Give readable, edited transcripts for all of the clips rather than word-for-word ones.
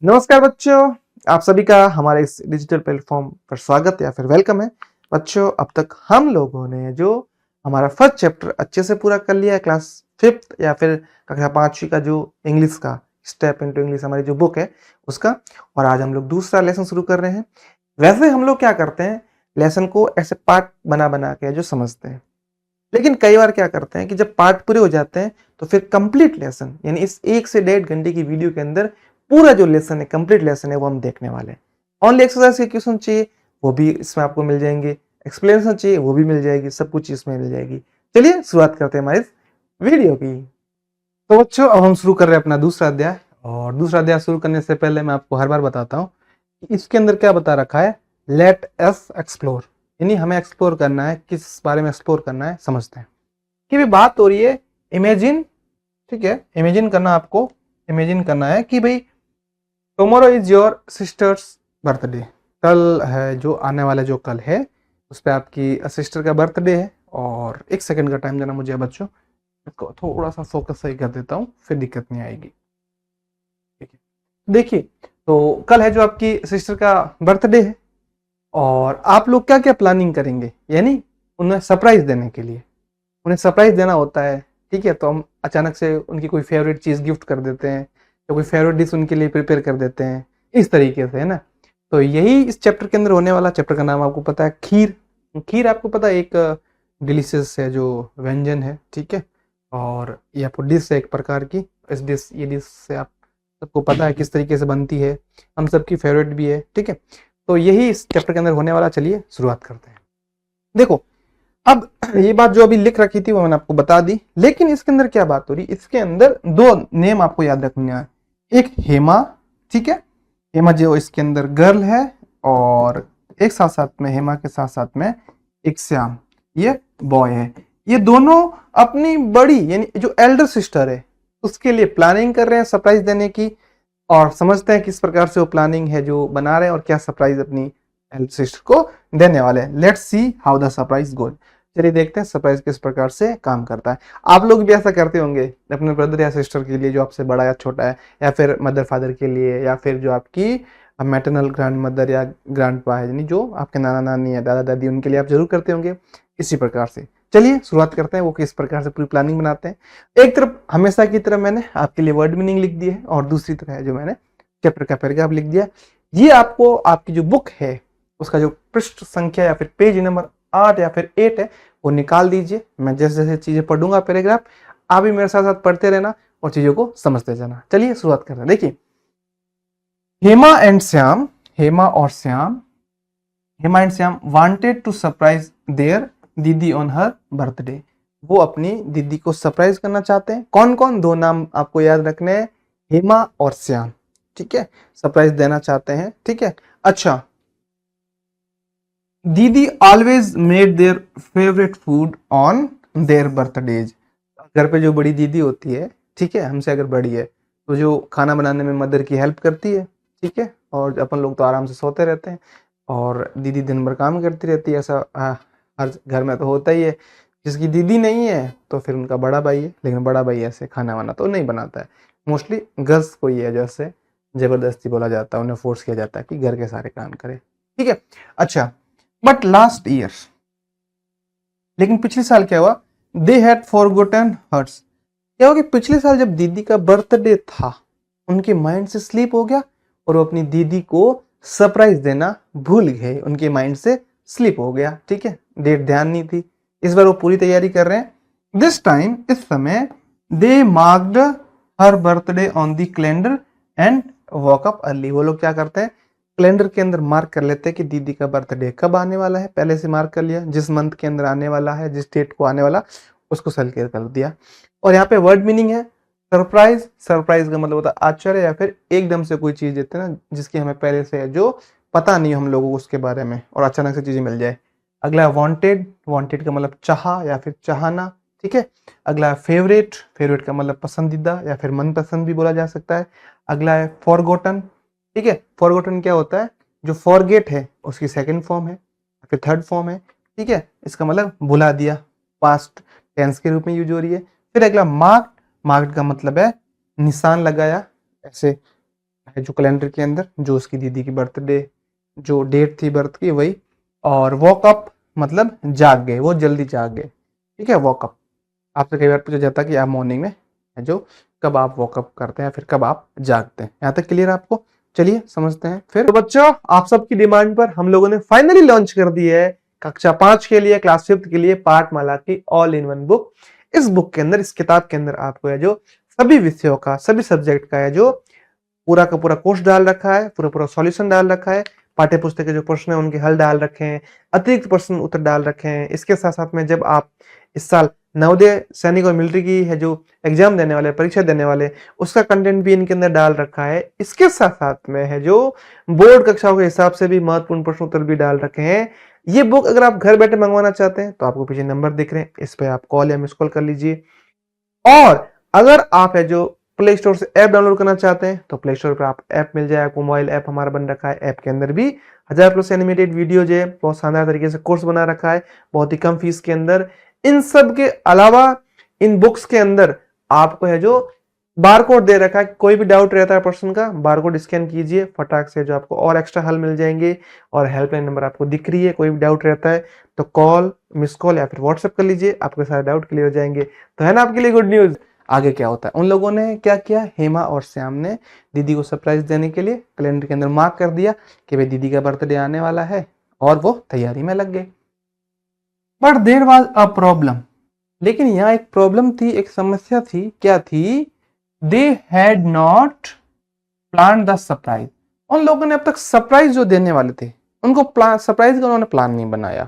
नमस्कार बच्चों, आप सभी का हमारे इस डिजिटल प्लेटफॉर्म पर स्वागत या फिर वेलकम है। बच्चों, अब तक हम लोगों ने जो हमारा फर्स्ट चैप्टर अच्छे से पूरा कर लिया है, क्लास 5th या फिर कक्षा 5वीं का जो इंग्लिश का स्टेप इनटू इंग्लिश हमारी जो बुक है उसका। और आज हम लोग दूसरा लेसन शुरू कर रहे हैं। वैसे हम लोग क्या करते हैं, लेसन को ऐसे पार्ट बना बना के जो समझते हैं, लेकिन कई बार क्या करते हैं कि जब पार्ट पूरे हो जाते हैं तो फिर कंप्लीट लेसन यानी इस 1 से 1.5 घंटे की वीडियो के अंदर पूरा जो लेसन है, कंप्लीट लेसन है, वो हम देखने वाले हैं। ओनली एक्सरसाइज के क्वेश्चन चाहिए वो भी इसमें आपको मिल जाएंगे, एक्सप्लेनेशन चाहिए वो भी मिल जाएगी, सब कुछ इसमें मिल जाएगी। चलिए शुरुआत करते हैं हमारे इस वीडियो की। तो बच्चों, अब हम शुरू कर रहे हैं अपना दूसरा अध्याय। और दूसरा अध्याय शुरू करने से पहले मैं आपको हर बार बताता हूँ कि इसके अंदर क्या बता रखा है, लेट अस एक्सप्लोर, यानी हमें एक्सप्लोर करना है। किस बारे में एक्सप्लोर करना है समझते हैं कि भी बात हो रही है इमेजिन। ठीक है, इमेजिन करना, आपको इमेजिन करना है कि भाई tomorrow is your sisters birthday. कल है जो आने वाला जो कल है उस पर आपकी सिस्टर का बर्थडे है। और 1 सेकंड का टाइम देना मुझे बच्चों, इसको थोड़ा सा फोकस सही कर देता हूँ, फिर दिक्कत नहीं आएगी। देखिए, तो कल है जो आपकी सिस्टर का बर्थडे है और आप लोग क्या क्या प्लानिंग करेंगे, यानी उन्हें सरप्राइज देने के लिए। उन्हें सरप्राइज देना होता है, ठीक है, तो हम अचानक से उनकी कोई फेवरेट चीज़ गिफ्ट कर देते हैं या कोई फेवरेट डिश उनके लिए प्रिपेयर कर देते हैं, इस तरीके से, है ना। तो यही इस चैप्टर के अंदर होने वाला। चैप्टर का नाम आपको पता है, खीर। खीर आपको पता है एक डिलीशियस है जो व्यंजन है, ठीक है, और ये आपको डिश है एक प्रकार की। ये डिश से आप सबको पता है किस तरीके से बनती है, हम सबकी फेवरेट भी है, ठीक है। तो यही इस चैप्टर के अंदर होने वाला। चलिए शुरुआत करते हैं। देखो, अब ये बात जो अभी लिख रखी थी वो मैंने आपको बता दी, लेकिन इसके अंदर क्या बात हो रही, इसके अंदर 2 नेम आपको याद रखने हैं। एक हेमा, ठीक है, हेमा जो इसके अंदर गर्ल है, और एक साथ साथ में हेमा के साथ साथ में एक श्याम, ये बॉय है। ये दोनों अपनी बड़ी यानी जो एल्डर सिस्टर है उसके लिए प्लानिंग कर रहे हैं सरप्राइज देने की। और समझते हैं किस प्रकार से वो प्लानिंग है जो बना रहे हैं और क्या सरप्राइज अपनी एल्डर सिस्टर को देने वाले हैं। Let's see how the surprise goes. चलिए देखते हैं सरप्राइज किस प्रकार से काम करता है। आप लोग भी ऐसा करते होंगे अपने ब्रदर या सिस्टर के लिए जो आपसे बड़ा या छोटा है, या फिर मदर फादर के लिए, या फिर जो आपकी मैटरनल ग्रैंड मदर या ग्रैंड पा है, यानी जो आपके नाना नानी या दादा दादी, उनके लिए आप जरूर करते होंगे इसी प्रकार से। चलिए शुरुआत करते हैं वो किस प्रकार से पूरी प्लानिंग बनाते हैं। एक तरफ हमेशा की तरह मैंने आपके लिए वर्ड मीनिंग लिख दी है, और दूसरी तरफ है जो मैंने चैप्टर का पैराग्राफ लिख दिया। ये आपको आपकी जो बुक है उसका जो पृष्ठ संख्या या फिर पेज नंबर 8 या फिर 8 है वो निकाल दीजिए। मैं जैसे जैसे चीजें पढ़ूंगा पैराग्राफ, आप भी मेरे साथ साथ पढ़ते रहना और चीजों को समझते जाना। चलिए शुरुआत करते हैं। देखिए, Hema and Shyam, Hema and Shyam wanted to surprise their didi on her birthday. वो अपनी दीदी को सरप्राइज करना चाहते हैं। कौन कौन, 2 नाम आपको याद रखने हैं, हेमा और श्याम, ठीक है, सरप्राइज देना चाहते हैं, ठीक है। अच्छा, दीदी always made their favourite food on their birthdays. घर पे जो बड़ी दीदी होती है, ठीक है, हमसे अगर बड़ी है, तो जो खाना बनाने में मदर की हेल्प करती है, ठीक है, और अपन लोग तो आराम से सोते रहते हैं और दीदी दिन भर काम करती रहती है। ऐसा हर घर में तो होता ही है। जिसकी दीदी नहीं है तो फिर उनका बड़ा भाई है, लेकिन बड़ा भाई ऐसे खाना वाना तो नहीं बनाता है। मोस्टली गर्ल्स को ही है जैसे जबरदस्ती बोला जाता है, उन्हें फोर्स किया जाता है कि घर के सारे काम करे, ठीक है। अच्छा, बट लास्ट ईयर, लेकिन पिछले साल क्या हुआ, दे हैड फॉरगॉटन हर्स। क्या हुआ कि पिछले साल जब दीदी का बर्थडे था, उनके माइंड से स्लिप हो गया और वो अपनी दीदी को सरप्राइज देना भूल गए, उनके माइंड से स्लिप हो गया, ठीक है, डेट ध्यान नहीं थी। इस बार वो पूरी तैयारी कर रहे हैं। दिस टाइम, इस समय, they marked her birthday on the calendar and woke up early. वो लोग क्या करते हैं, कैलेंडर के अंदर मार्क कर लेते हैं कि दीदी का बर्थडे कब आने वाला है, पहले से मार्क कर लिया, जिस मंथ के अंदर आने वाला है, जिस डेट को आने वाला उसको सेलेक्ट कर दिया। और यहाँ पे वर्ड मीनिंग है सरप्राइज। सरप्राइज का मतलब होता है आश्चर्य, या फिर एकदम से कोई चीज देते हैं ना जिसकी हमें पहले से जो पता नहीं हम लोगों को उसके बारे में, और अचानक से चीजें मिल जाए। अगला वांटेड, वांटेड का मतलब चाहा या फिर चाहना, ठीक है। अगला फेवरेट, फेवरेट का मतलब पसंदीदा या फिर मनपसंद भी बोला जा सकता है। अगला है फॉरगॉटन, ठीक है। फॉरगॉटन क्या होता है, जो फॉरगेट है उसकी सेकंड फॉर्म है या फिर थर्ड फॉर्म है, ठीक है। इसका मतलब भुला दिया, पास्ट टेंस के रूप में यूज हो रही है। फिर अगला मार्क्ड, मार्क्ड का मतलब है निशान लगाया, ऐसे है जो कैलेंडर के अंदर, जो उसकी दीदी की बर्थडे जो डेट थी बर्थ की वही। और वॉक अप मतलब जाग गए, वो जल्दी जाग गए, ठीक है। वॉक अप आपसे कई बार पूछा जाता है कि आप मॉर्निंग में है जो कब आप वॉकअप करते हैं, फिर कब आप जागते हैं। यहाँ तक क्लियर आपको? चलिए समझते हैं फिर। तो बच्चों, आप सबकी डिमांड पर हम लोगों ने फाइनली लॉन्च कर दी है कक्षा 5 के लिए, क्लास 5 के लिए पाठमाला की ऑल इन वन बुक। इस बुक के अंदर, इस किताब के अंदर आपको है जो सभी विषयों का, सभी सब्जेक्ट का है जो पूरा का पूरा कोर्स डाल रखा है, पूरा पूरा सॉल्यूशन डाल रखा है, पाठ्य पुस्तक के जो प्रश्न है उनके हल डाल रखे हैं, अतिरिक्त प्रश्न उत्तर डाल रखे हैं। इसके साथ साथ में जब आप इस साल नवोदय सैनिक और मिलिट्री की है जो एग्जाम देने वाले, परीक्षा देने वाले, उसका कंटेंट भी इनके अंदर डाल रखा है। इसके साथ साथ में है जो बोर्ड कक्षाओं के हिसाब से भी महत्वपूर्ण प्रश्न उत्तर भी डाल रखे हैं। ये बुक अगर आप घर बैठे मंगवाना चाहते हैं तो आपको पीछे नंबर दिख रहे हैं, इस पे आप कॉल या मिस कॉल कर लीजिए। और अगर आप है जो प्ले स्टोर से ऐप डाउनलोड करना चाहते हैं तो प्ले स्टोर पर आप ऐप मिल जाए, आपको मोबाइल ऐप हमारा बन रखा है। ऐप के अंदर भी 1000+ एनिमेटेड वीडियो जो है, बहुत शानदार तरीके से कोर्स बना रखा है, बहुत ही कम फीस के अंदर। इन सब के अलावा इन बुक्स के अंदर आपको है जो बारकोड दे रखा है, कोई भी डाउट रहता है पर्सन का, बारकोड स्कैन कीजिए, फटाक से जो आपको और एक्स्ट्रा हल मिल जाएंगे। और हेल्पलाइन नंबर आपको दिख रही है, कोई भी डाउट रहता है तो कॉल, मिस कॉल या फिर व्हाट्सएप कर लीजिए, आपके सारे डाउट क्लियर हो जाएंगे। तो है ना आपके लिए गुड न्यूज। आगे क्या होता है, उन लोगों ने क्या किया, हेमा और श्याम ने दीदी को सरप्राइज देने के लिए कैलेंडर के अंदर मार्क कर दिया कि भाई दीदी का बर्थडे आने वाला है, और वो तैयारी में लग गए। But there was a problem, लेकिन यहाँ एक प्रॉब्लम थी, एक समस्या थी। क्या थी? They had not plan the surprise. उन लोगों ने अब तक सरप्राइज जो देने वाले थे उनको प्लान, सरप्राइज का उन्होंने प्लान नहीं बनाया,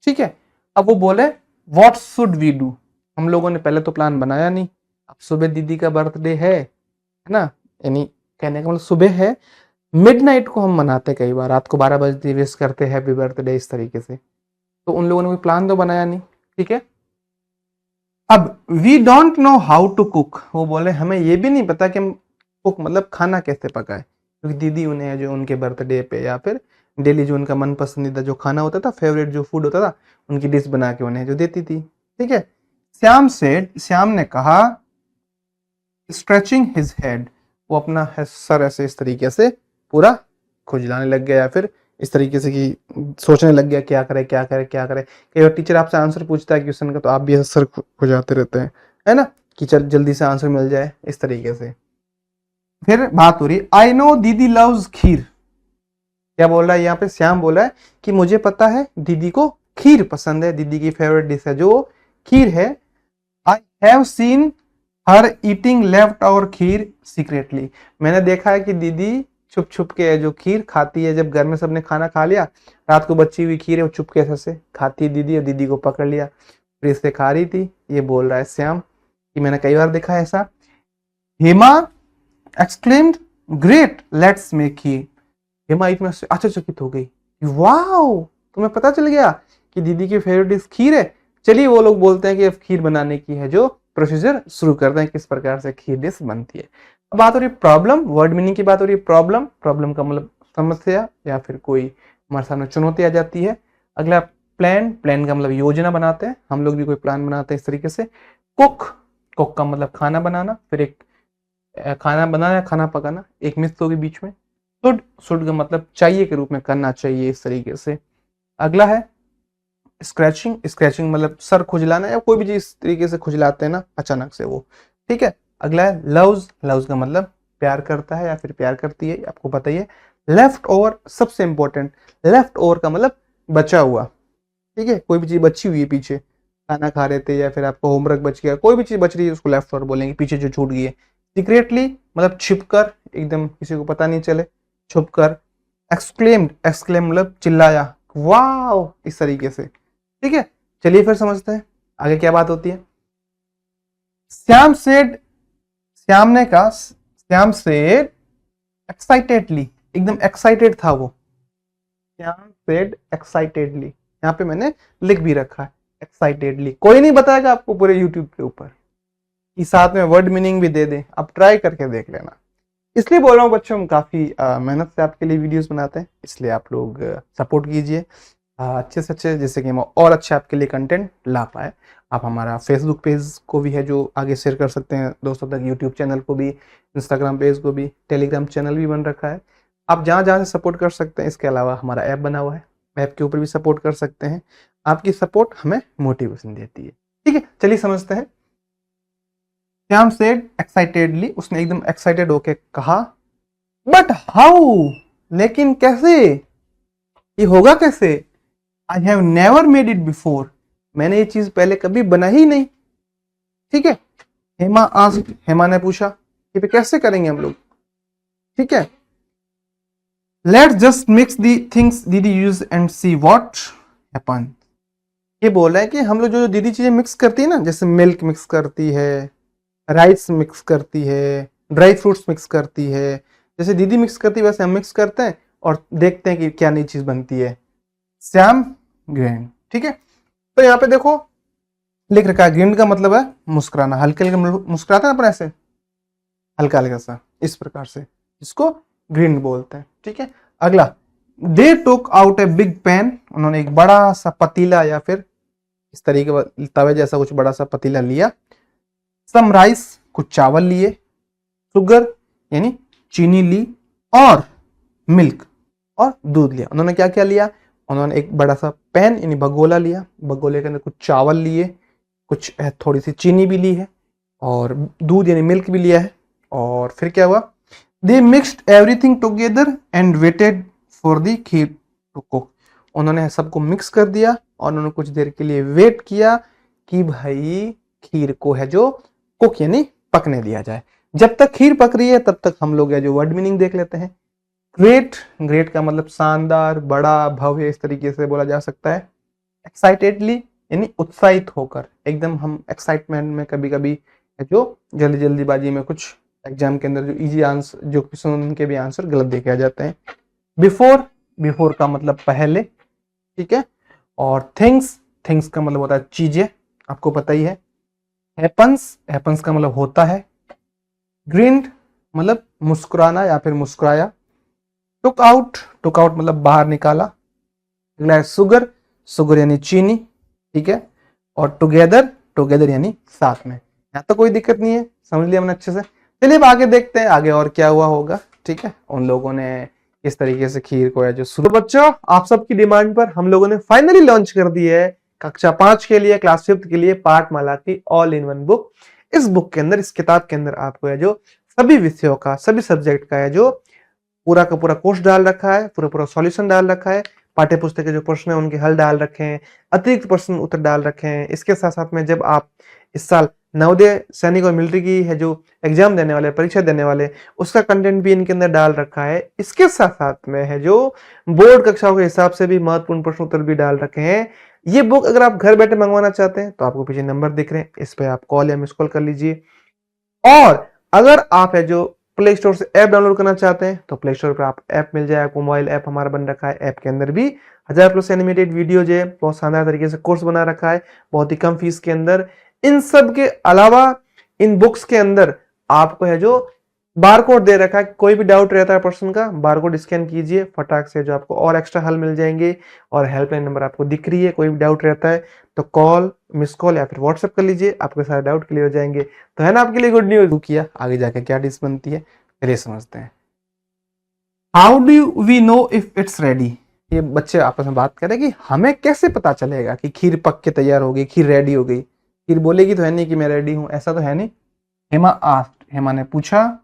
ठीक है। अब वो बोले व्हाट शुड वी डू। हम लोगों ने पहले तो प्लान बनाया नहीं, अब सुबह दीदी का बर्थडे है ना, यानी कहने का मतलब सुबह है, मिडनाइट को हम मनाते, कई बार रात को 12 बजे विश करते हैं हैप्पी बर्थडे इस तरीके से। तो उन लोगों ने कोई प्लान तो बनाया नहीं, ठीक है। अब we don't know how to cook, वो बोले हमें ये भी नहीं पता कि हम कुक मतलब खाना कैसे पकाए, क्योंकि दीदी उन्हें जो उनके बर्थडे पे या फिर डेली जो उनका मन पसंदीदा जो खाना होता था, फेवरेट जो फूड होता था, उनकी डिश बना के उन्हें जो देती थी, ठीक है। श्याम ने कहा स्ट्रेचिंग हिज हेड, वो अपना सर ऐसे इस तरीके से पूरा खुजलाने लग गया, या फिर इस तरीके से कि सोचने लग गया क्या करे क्या करे क्या करे। कई बार टीचर आपसे आंसर पूछता है क्वेश्चन का तो आप भी सर खुजाते रहते हैं, है ना, कि चल जल्दी से आंसर मिल जाए इस तरीके से। फिर बात हो रही, आई नो दीदी लव्स खीर। क्या बोल रहा है यहाँ पे? श्याम बोल रहा है कि मुझे पता है दीदी को खीर पसंद है, दीदी की फेवरेट डिश है जो खीर है। आई have seen her eating left और खीर सीक्रेटली। मैंने देखा है कि दीदी छुप छुप के जो खीर खाती है, जब घर में सबने खाना खा लिया, रात को बची हुई खीर है वो चुपके से खाती है दीदी, और दीदी को पकड़ लिया फिर इससे खा रही थी। ये बोल रहा है श्याम कि मैंने कई बार देखा है ऐसा। Hema exclaimed great let's make kheer. Hema इतना आश्चर्यचकित हो गई, वाओ तुम्हें पता चल गया कि दीदी की फेवरेट डिश खीर है। चलिए वो लोग बोलते हैं कि अब खीर बनाने की है जो प्रोसीजर शुरू करते हैं, किस प्रकार से खीर डिश बनती है। अब बात हो रही प्रॉब्लम, वर्ड मीनिंग की बात हो रही है। प्रॉब्लम, प्रॉब्लम का मतलब समस्या या फिर कोई हमारे सामने चुनौती आ जाती है। अगला प्लान, प्लान का मतलब योजना बनाते हैं, हम लोग भी कोई प्लान बनाते हैं इस तरीके से। कुक, कुक का मतलब खाना बनाना, फिर एक खाना बनाना, खाना पकाना, एक मिस होगी बीच में। शुड, शुड का मतलब चाहिए के रूप में, करना चाहिए इस तरीके से। अगला है स्क्रैचिंग, स्क्रैचिंग मतलब सर खुजलाना, या कोई भी चीज इस तरीके से खुजलाते हैं ना अचानक से वो, ठीक है। अगला है लव्स, लव्स का मतलब प्यार करता है या फिर प्यार करती है, आपको पता ही है। लेफ्ट ओवर, सबसे इंपॉर्टेंट, लेफ्ट ओवर का मतलब बचा हुआ, ठीक है। कोई भी चीज बची हुई है पीछे, खाना खा रहे थे या फिर आपको होमवर्क बच गया, कोई भी चीज बच रही है उसको लेफ्ट ओवर बोलेंगे, पीछे जो छूट गई है। सीक्रेटली मतलब छिपकर, एकदम किसी को पता नहीं चले, छुपकर। एक्सक्लेम्ड, एक्सक्लेम मतलब चिल्लाया, वाओ इस तरीके से, ठीक है। चलिए फिर समझते हैं आगे क्या बात होती है। श्याम सेड, श्याम ने कहा, श्याम सेड एक्साइटेडली, एकदम एक्साइटेड था वो। श्याम सेड एक्साइटेडली, यहाँ पे मैंने लिख भी रखा है एक्साइटेडली, कोई नहीं बताएगा आपको पूरे यूट्यूब के ऊपर, कि साथ में वर्ड मीनिंग भी दे दे, आप ट्राई करके देख लेना। इसलिए बोल रहा हूँ बच्चों, हम काफी मेहनत से आपके लिए वीडियोस बनाते हैं, इसलिए आप लोग सपोर्ट कीजिए। अच्छे से अच्छे, जैसे कि हम और अच्छे आपके लिए कंटेंट ला पाए। आप हमारा फेसबुक पेज को भी है जो आगे शेयर कर सकते हैं दोस्तों तक, यूट्यूब चैनल को भी, इंस्टाग्राम पेज को भी, टेलीग्राम चैनल भी बन रखा है। आप जहाँ जहाँ से सपोर्ट कर सकते हैं। इसके अलावा हमारा ऐप बना हुआ है, ऐप के ऊपर भी सपोर्ट कर सकते हैं। आपकी सपोर्ट हमें मोटिवेशन देती है। ठीक है, चलिए समझते हैं। श्याम सेड एक्साइटेडली, उसने एकदम एक्साइटेड होके कहा, बट हाउ, लेकिन कैसे, ये होगा कैसे, I have never made it before, मैंने ये चीज पहले कभी बना ही नहीं। ठीक है, हेमा आस्क्ड, हेमा ने पूछा कि पे कैसे करेंगे हम लोग। ठीक है, let's just mix the things दीदी use and see what happen. ये बोल रहा है कि हम लोग जो दीदी चीजें मिक्स करती है ना, जैसे मिल्क मिक्स करती है, राइस मिक्स करती है, ड्राई फ्रूट्स मिक्स करती है, जैसे दीदी मिक्स करती है वैसे हम मिक्स करते हैं और देखते हैं कि क्या नई चीज बनती है। श्याम ग्रैंड। ठीक है, तो यहाँ पे देखो लिख रखा है, ग्रीन का मतलब है मुस्कुराना, हल्के हल्के मुस्कुराते हैं अपन ऐसे हल्का हल्का सा, इस प्रकार से, इसको ग्रीन बोलते हैं। ठीक है, अगला, they took out a big pan, उन्होंने एक बड़ा सा पतीला या फिर इस तरीके का तवे जैसा कुछ बड़ा सा पतीला लिया। सम राइस, कुछ चावल लिए, शुगर यानी चीनी ली, और मिल्क और दूध लिया। उन्होंने क्या क्या लिया, उन्होंने एक बड़ा सा पैन यानी भगोला लिया, भगोले के अंदर कुछ चावल लिए, कुछ थोड़ी सी चीनी भी ली है, और दूध यानी मिल्क भी लिया है। और फिर क्या हुआ, they mixed everything together and waited for the kheer to cook. उन्होंने सबको मिक्स कर दिया और उन्होंने कुछ देर के लिए वेट किया कि भाई खीर को है जो कुक यानी पकने दिया जाए। जब तक खीर पक रही है तब तक हम लोग है जो वर्ड मीनिंग देख लेते हैं। ग्रेट, ग्रेट का मतलब शानदार, बड़ा, भव्य, इस तरीके से बोला जा सकता है। एक्साइटेडली यानी उत्साहित होकर, एकदम हम एक्साइटमेंट में कभी कभी जो जल्दी जल्दीबाजी में कुछ एग्जाम के अंदर जो इजी आंसर जो क्वेश्चन उनके भी आंसर गलत देखे आ जाते हैं। बिफोर, बिफोर का मतलब पहले। ठीक है, और थिंग्स, थिंग्स का मतलब होता है चीजें, आपको पता ही है। हैपन्स, हैपन्स का मतलब होता है। ग्रीन्ड मतलब मुस्कुराना या फिर मुस्कुराया। टुक आउट, टुक आउट मतलब बाहर निकाला। अगला है सुगर, सुगर यानी चीनी। ठीक है, और टुगेदर, टुगेदर यानी साथ में। यहाँ तो कोई दिक्कत नहीं है, समझ लिया हमने अच्छे से। चलिए अब आगे देखते हैं आगे और क्या हुआ होगा। ठीक है, उन लोगों ने इस तरीके से खीर को है जो शुरू। बच्चों, आप सबकी डिमांड पर हम लोगों ने फाइनली लॉन्च कर दी है कक्षा 5 के लिए, क्लास 5 के लिए पाठमाला की ऑल इन वन बुक। इस बुक के अंदर, इस किताब के अंदर आपको है जो सभी विषयों का, सभी सब्जेक्ट का है जो पूरा का पूरा कोर्स डाल रखा है, पूरा पूरा सॉल्यूशन डाल रखा है, पाठ्य पुस्तक के जो प्रश्न है उनके हल डाल रखे हैं, अतिरिक्त प्रश्न उत्तर डाल रखे हैं। इसके साथ साथ में जब आप इस साल नवोदय सैनिक और मिलिट्री की है जो एग्जाम देने वाले, परीक्षा देने वाले, उसका कंटेंट भी इनके अंदर डाल रखा है। इसके साथ साथ में है जो बोर्ड कक्षाओं के हिसाब से भी महत्वपूर्ण प्रश्न उत्तर भी डाल रखे हैं। ये बुक अगर आप घर बैठे मंगवाना चाहते हैं तो आपको पीछे नंबर दिख रहे हैं, इस पे आप कॉल या मिस कॉल कर लीजिए। और अगर आप है जो प्ले स्टोर से ऐप डाउनलोड करना चाहते हैं तो प्ले स्टोर पर आप ऐप मिल जाए, आपको मोबाइल ऐप हमारा बन रखा है। ऐप के अंदर भी 1000+ एनिमेटेड वीडियो जो है बहुत शानदार तरीके से कोर्स बना रखा है, बहुत ही कम फीस के अंदर। इन सब के अलावा इन बुक्स के अंदर आपको है जो बारकोड दे रखा है, कोई भी डाउट रहता है पर्सन का, बारकोड स्कैन कीजिए, फटाक से जो आपको और एक्स्ट्रा हल मिल जाएंगे। और हेल्पलाइन नंबर आपको दिख रही है, कोई भी डाउट रहता है तो कॉल, मिस कॉल या फिर व्हाट्सएप कर लीजिए, आपके सारे डाउट क्लियर हो जाएंगे। तो है ना आपके लिए गुड न्यूज। किया आगे जाके क्या डिश बनती है चलिए समझते हैं। How do we know if it's ready, ये बच्चे आपस में बात करें कि हमें कैसे पता चलेगा कि खीर पक के तैयार हो गई, खीर रेडी हो गई। खीर बोलेगी तो है नहीं कि मैं रेडी हूं, ऐसा तो है नहीं। हेमा आस्क्ड, हेमा ने पूछा।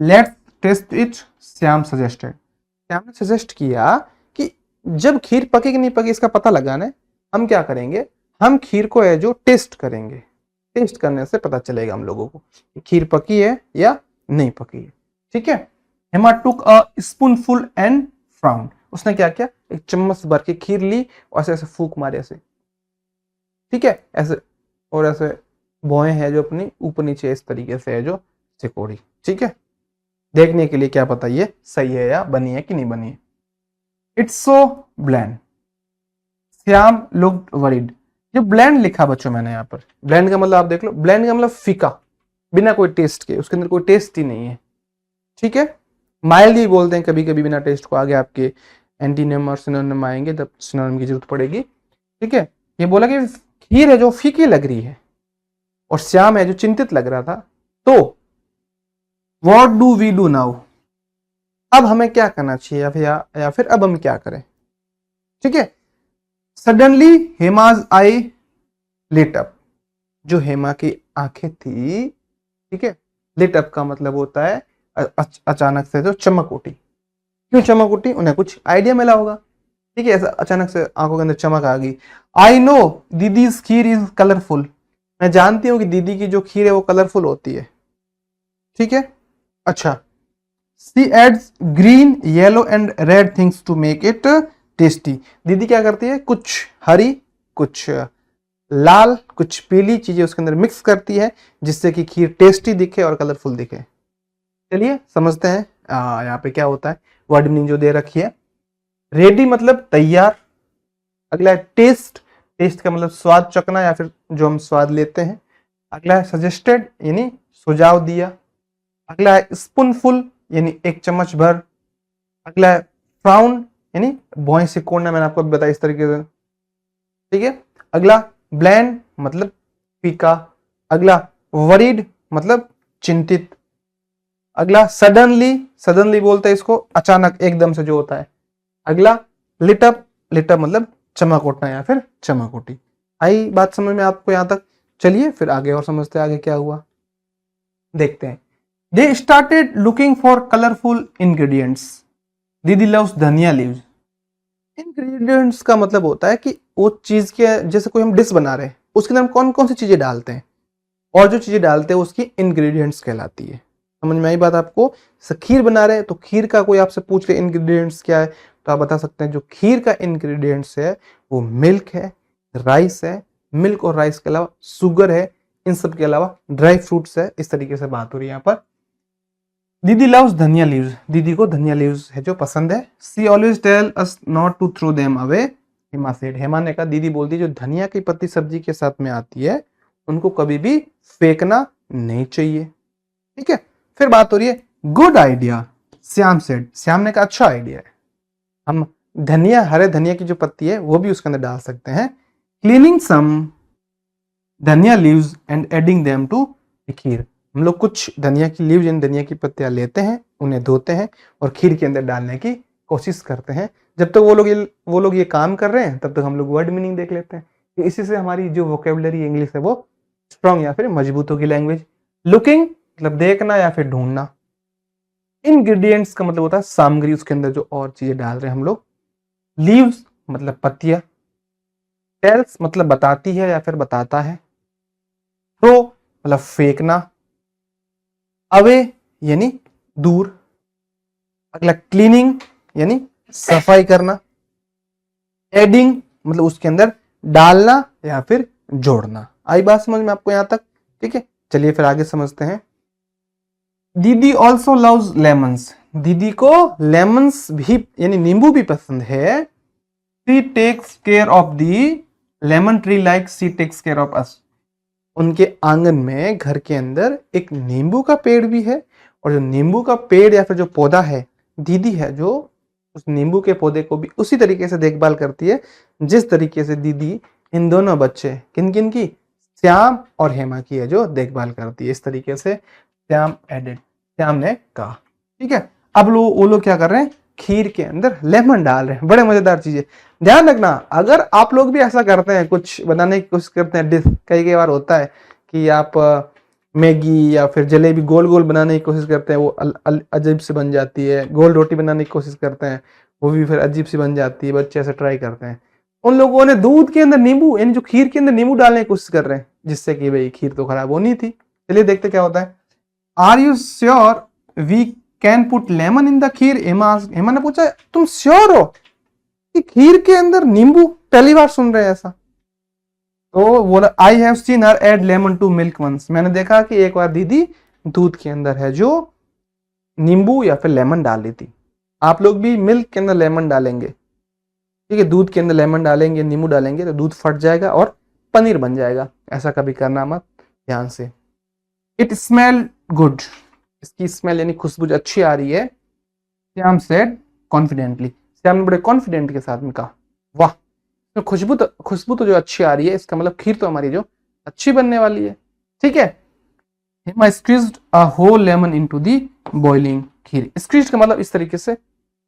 Let's test it, Shyam suggested, Shyam ने सजेस्ट किया कि जब खीर पकी कि नहीं पकी इसका पता लगाना, हम क्या करेंगे, हम खीर को है जो टेस्ट करेंगे। टेस्ट करने से पता चलेगा हम लोगों को खीर पकी है या नहीं पकी है। ठीक है, हेमा टुक अ स्पूनफुल एंड फ्राउंड, उसने क्या किया, एक चम्मच भर के खीर ली और ऐसे ऐसे फूक मारे ऐसे। ठीक है, ऐसे और ऐसे भौएं है जो अपनी ऊपर नीचे इस तरीके से है जो चिकोड़ी। ठीक है, देखने के लिए क्या पता ये सही है या बनी है कि नहीं बनी है। It's so bland, Shyam looked worried. जो ब्लैंड लिखा बच्चों मैंने यहाँ पर, ब्लैंड का मतलब आप देख लो, ब्लैंड का मतलब फीका, बिना कोई टेस्ट के, उसके अंदर कोई टेस्ट ही नहीं है। ठीक है, माइल्ड ही बोलते हैं कभी कभी बिना टेस्ट को, आगे आपके एंटीनिम और सिनोनिम आएंगे जब सिनोनिम की जरूरत पड़ेगी। ठीक है, ये बोला कि खीर है जो फीकी लग रही है और श्याम है जो चिंतित लग रहा था। तो what do we do now, अब हमें क्या करना चाहिए या फिर अब हम क्या करें। ठीक है, सडनली हेमाज आई लिट अप, जो हेमा की आंखें थी, ठीक है, लिट अप का मतलब होता है अचानक से जो चमक उठी। क्यों चमक उठी, उन्हें कुछ आइडिया मिला होगा। ठीक है, ऐसा अचानक से आंखों के अंदर चमक आ गई। आई नो दीदी खीर इज कलरफुल, मैं जानती हूँ कि दीदी की जो खीर है वो कलरफुल होती है। ठीक है, अच्छा, she adds green yellow and red things to make it tasty, दीदी क्या करती है, कुछ हरी कुछ लाल कुछ पीली चीजें उसके अंदर मिक्स करती है जिससे कि खीर टेस्टी दिखे और कलरफुल दिखे। चलिए समझते हैं यहाँ पे क्या होता है। वर्ड मीनिंग जो दे रखी है, रेडी मतलब तैयार, अगला है टेस्ट, टेस्ट का मतलब स्वाद चखना या फिर जो हम स्वाद लेते हैं। अगला है सजेस्टेड यानी सुझाव दिया। अगला है स्पूनफुल यानी एक चम्मच भर। अगला है फ्राउन यानी भौं से कोड़ना, मैंने आपको बताया इस तरीके से। ठीक है, अगला ब्लैंड मतलब फीका। अगला वरीड मतलब चिंतित। अगला सडनली, सडनली बोलते हैं इसको अचानक एकदम से जो होता है। अगला लिटअप, लिटअप मतलब चमक उठना या फिर चमक उठी। आई बात समझ में आपको यहां तक। चलिए फिर आगे और समझते हैं आगे क्या हुआ, देखते हैं। They started looking for colourful ingredients, दीदी लव्स धनिया लीव्स। इंग्रेडिएंट्स का मतलब होता है कि वो चीज के, जैसे कोई हम डिश बना रहे हैं उसके अंदर हम कौन कौन सी चीजें डालते हैं, और जो चीजें डालते हैं उसकी इंग्रेडिएंट्स कहलाती है। समझ में आई बात आपको। खीर बना रहे हैं तो खीर का कोई आपसे पूछ ले इंग्रेडिएंट्स क्या है, तो आप बता सकते हैं जो खीर का इंग्रेडिएंट्स है वो मिल्क है, राइस है, मिल्क और राइस के अलावा शुगर है, इन सब के अलावा ड्राई फ्रूट्स है। इस तरीके से बात हो रही है यहाँ पर। दीदी लव्स धनिया लीव्स, दीदी को धनिया लीव्स है जो पसंद है। She always tell us not to throw them away, Hema said, Hema ने कहा, दीदी बोलती जो धनिया की पत्ती सब्जी के साथ में आती है उनको कभी भी फेंकना नहीं चाहिए। ठीक है, फिर बात हो रही है good idea, Shyam said, Shyam ने कहा अच्छा आइडिया है, हम धनिया, हरे धनिया की जो पत्ती है वो भी उसके अंदर डाल सकते हैं। Cleaning some dhaniya leaves and adding them to kheer, हम लोग कुछ धनिया की लीव्स यानी धनिया की पत्तियां लेते हैं, उन्हें धोते हैं और खीर के अंदर डालने की कोशिश करते हैं। जब तक वो लोग ये काम कर रहे हैं तब तक हम लोग वर्ड मीनिंग देख लेते हैं। इसी से हमारी जो वोकेबलरी इंग्लिश है वो स्ट्रॉन्ग या फिर मजबूत होगी लैंग्वेज। लुकिंग मतलब देखना या फिर ढूंढना। इंग्रेडिएंट्स का मतलब होता है सामग्री, उसके अंदर जो और चीजें डाल रहे हैं हम लोग। लीव्स मतलब पत्तियां। टेल्स मतलब बताती है या फिर बताता है। थ्रो मतलब फेंकना। अवे यानी दूर। अगला क्लीनिंग यानी सफाई करना। एडिंग मतलब उसके अंदर डालना या फिर जोड़ना। आई बात समझ में आपको यहां तक। ठीक है, चलिए फिर आगे समझते हैं। दीदी ऑल्सो लव्स लेमन्स, दीदी को लेमन्स भी यानी नींबू भी पसंद है। She takes care of the lemon tree like she takes care of us, उनके आंगन में घर के अंदर एक नींबू का पेड़ भी है, और जो नींबू का पेड़ या फिर जो पौधा है, दीदी है जो उस नींबू के पौधे को भी उसी तरीके से देखभाल करती है जिस तरीके से दीदी इन दोनों बच्चे किन किन की, श्याम और हेमा की है जो देखभाल करती है। इस तरीके से श्याम एडेड, श्याम ने कहा। ठीक है, अब वो लोग क्या कर रहे हैं, खीर के अंदर लेमन डाल रहे हैं। बड़े मजेदार चीजें, ध्यान रखना अगर आप लोग भी ऐसा करते हैं, कुछ बनाने की कोशिश करते हैं डिश, कई बार होता है कि आप मैगी या फिर जलेबी गोल गोल बनाने की कोशिश करते हैं, वो अजीब सी बन जाती है। गोल रोटी बनाने की कोशिश करते हैं, वो भी फिर अजीब सी बन जाती है। बच्चे ऐसे ट्राई करते हैं। उन लोगों ने दूध के अंदर नींबू यानी जो खीर के अंदर नींबू डालने की कोशिश कर रहे हैं, जिससे कि भाई खीर तो खराब होनी थी। चलिए देखते क्या होता है। Are you sure we can put lemon in the kheer, Hema ने पूछा तुम श्योर हो कि खीर के अंदर नींबू, पहली बार सुन रहे हैं ऐसा। तो बोला I have seen her add lemon to milk once, मैंने देखा कि एक बार दीदी दूध के अंदर है जो नींबू या फिर लेमन डाल ली थी। आप लोग भी मिल्क के अंदर लेमन डालेंगे, ठीक है, दूध के अंदर लेमन डालेंगे, नींबू डालेंगे तो दूध फट जाएगा और पनीर बन जाएगा। ऐसा कभी करना मत, ध्यान से। इट स्मेल गुड, इसकी स्मेल यानी खुशबू अच्छी आ रही है। श्याम सेड कॉन्फिडेंटली, श्याम ने बड़े कॉन्फिडेंट के साथ में कहा, वाह खुशबू तो जो अच्छी आ रही है, इसका मतलब खीर तो हमारी जो अच्छी बनने वाली है। ठीक है। Hema squeezed a whole lemon into the boiling kheer. Squeezed का मतलब इस तरीके से,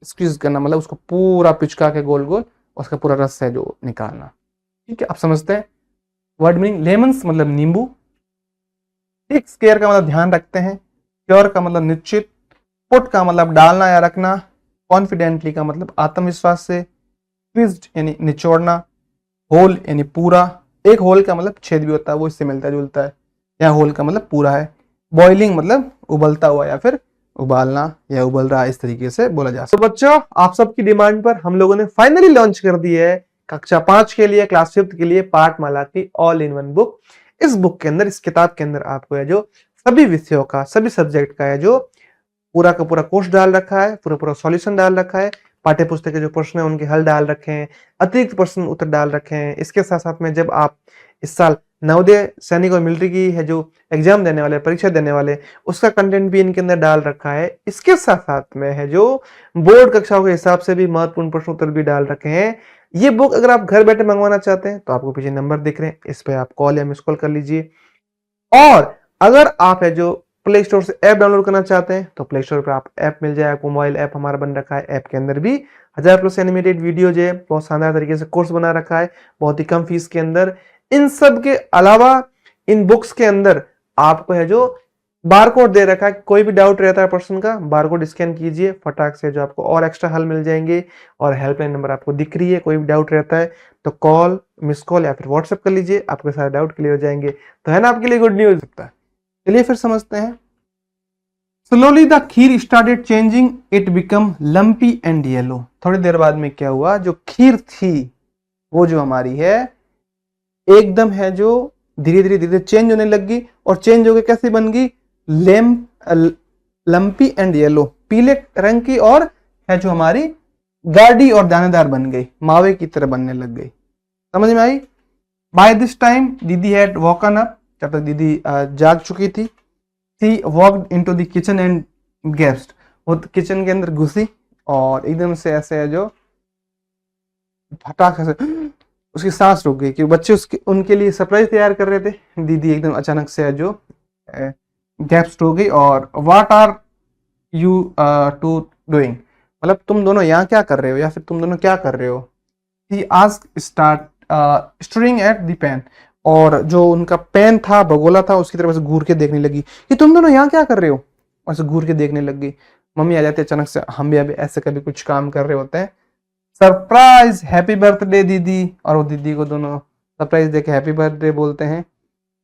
स्क्वीज करना मतलब उसको पूरा पिचका के गोल गोल उसका पूरा रस है जो निकालना। ठीक है, आप समझते हैं वर्ड मीनिंग। लेमन्स मतलब नींबू। टेक केयर का मतलब ध्यान रखते हैं। श्योर का मतलब निश्चित। पुट का मतलब डालना या रखना। कॉन्फिडेंटली का मतलब आत्मविश्वास से। ट्विस्ट यानी निचोड़ना। होल यानी पूरा। एक होल का मतलब छेद भी होता है, वो इससे मिलता जुलता है। या होल का मतलब पूरा है। बॉइलिंग मतलब उबलता हुआ या फिर उबालना या उबल रहा, इस तरीके से बोला जा सकता है। तो बच्चों, आप सबकी डिमांड पर हम लोगों ने फाइनली लॉन्च कर दी है कक्षा 5 के लिए, क्लास 5 के लिए पाठमाला की ऑल इन वन बुक। इस बुक के अंदर, इस किताब के अंदर आपको है जो सभी विषयों का, सभी सब्जेक्ट का है जो पूरा का पूरा कोर्स डाल रखा है, पूरा पूरा सॉल्यूशन डाल रखा है। पाठ्य पुस्तक के जो प्रश्न है उनके हल डाल रखे हैं, अतिरिक्त प्रश्न उत्तर डाल रखे हैं। इसके साथ साथ में जब आप इस साल नवोदय सैनिक और मिलिट्री की है जो एग्जाम देने वाले, परीक्षा देने वाले, उसका कंटेंट भी इनके अंदर डाल रखा है। इसके साथ साथ में है जो बोर्ड कक्षाओं के हिसाब से भी महत्वपूर्ण प्रश्न उत्तर भी डाल रखे हैं। ये बुक अगर आप घर बैठे मंगवाना चाहते हैं तो आपको पीछे नंबर दिख रहे हैं, इस पे आप कॉल या मिस कॉल कर लीजिए। और अगर आप है जो प्ले स्टोर से ऐप डाउनलोड करना चाहते हैं तो प्ले स्टोर पर आप ऐप मिल जाए, आपको मोबाइल ऐप हमारा बन रखा है। ऐप के अंदर भी 1000+ एनिमेटेड वीडियो जो है बहुत शानदार तरीके से कोर्स बना रखा है, बहुत ही कम फीस के अंदर। इन सब के अलावा इन बुक्स के अंदर आपको है जो बारकोड दे रखा है। कोई भी डाउट रहता है प्रश्न का, बारकोड स्कैन कीजिए, फटाक से जो आपको और एक्स्ट्रा हल मिल जाएंगे। और हेल्पलाइन नंबर आपको दिख रही है, कोई भी डाउट रहता है तो कॉल, मिस कॉल या फिर व्हाट्सएप कर लीजिए, आपके सारे डाउट क्लियर हो जाएंगे। तो है ना आपके लिए गुड न्यूज सकता है। चलिए फिर समझते हैं। Slowly the kheer started changing, it become lumpy and yellow. थोड़ी देर बाद में क्या हुआ, जो खीर थी वो जो हमारी है एकदम है जो धीरे धीरे चेंज होने लगी। और चेंज होकर कैसे बन गई, लंपी एंड येलो, पीले रंग की, और है जो हमारी गाढ़ी और दानेदार बन गई, मावे की तरह बनने लग गई। समझ में आई। बाय दिस टाइम दीदी हैड वोकन अप, जब तक दीदी जाग चुकी थी। She walked into the kitchen and guest, वो किचन के अंदर घुसी और एकदम से ऐसे है जो फटाक से उसकी सांस रुक गई कि बच्चे उसके उनके लिए सरप्राइज तैयार कर रहे थे। दीदी एकदम अचानक से है जो गैप्स हो गई और what are you two doing, मतलब तुम दोनों यहाँ क्या कर रहे हो या फिर तुम दोनों क्या कर रहे हो। He asked start stirring at the pan, और जो उनका पेन था, भगोला था, उसकी तरफ से घूर के देखने लगी कि तुम दोनों यहाँ क्या कर रहे हो। ऐसे घूर के देखने लग गई। मम्मी आ जाती अचानक से, हम भी अभी ऐसे कभी कुछ काम कर रहे होते हैं। सरप्राइज हैप्पी बर्थडे दीदी, और वो दीदी को दोनों सरप्राइज देके हैप्पी बर्थडे बोलते हैं।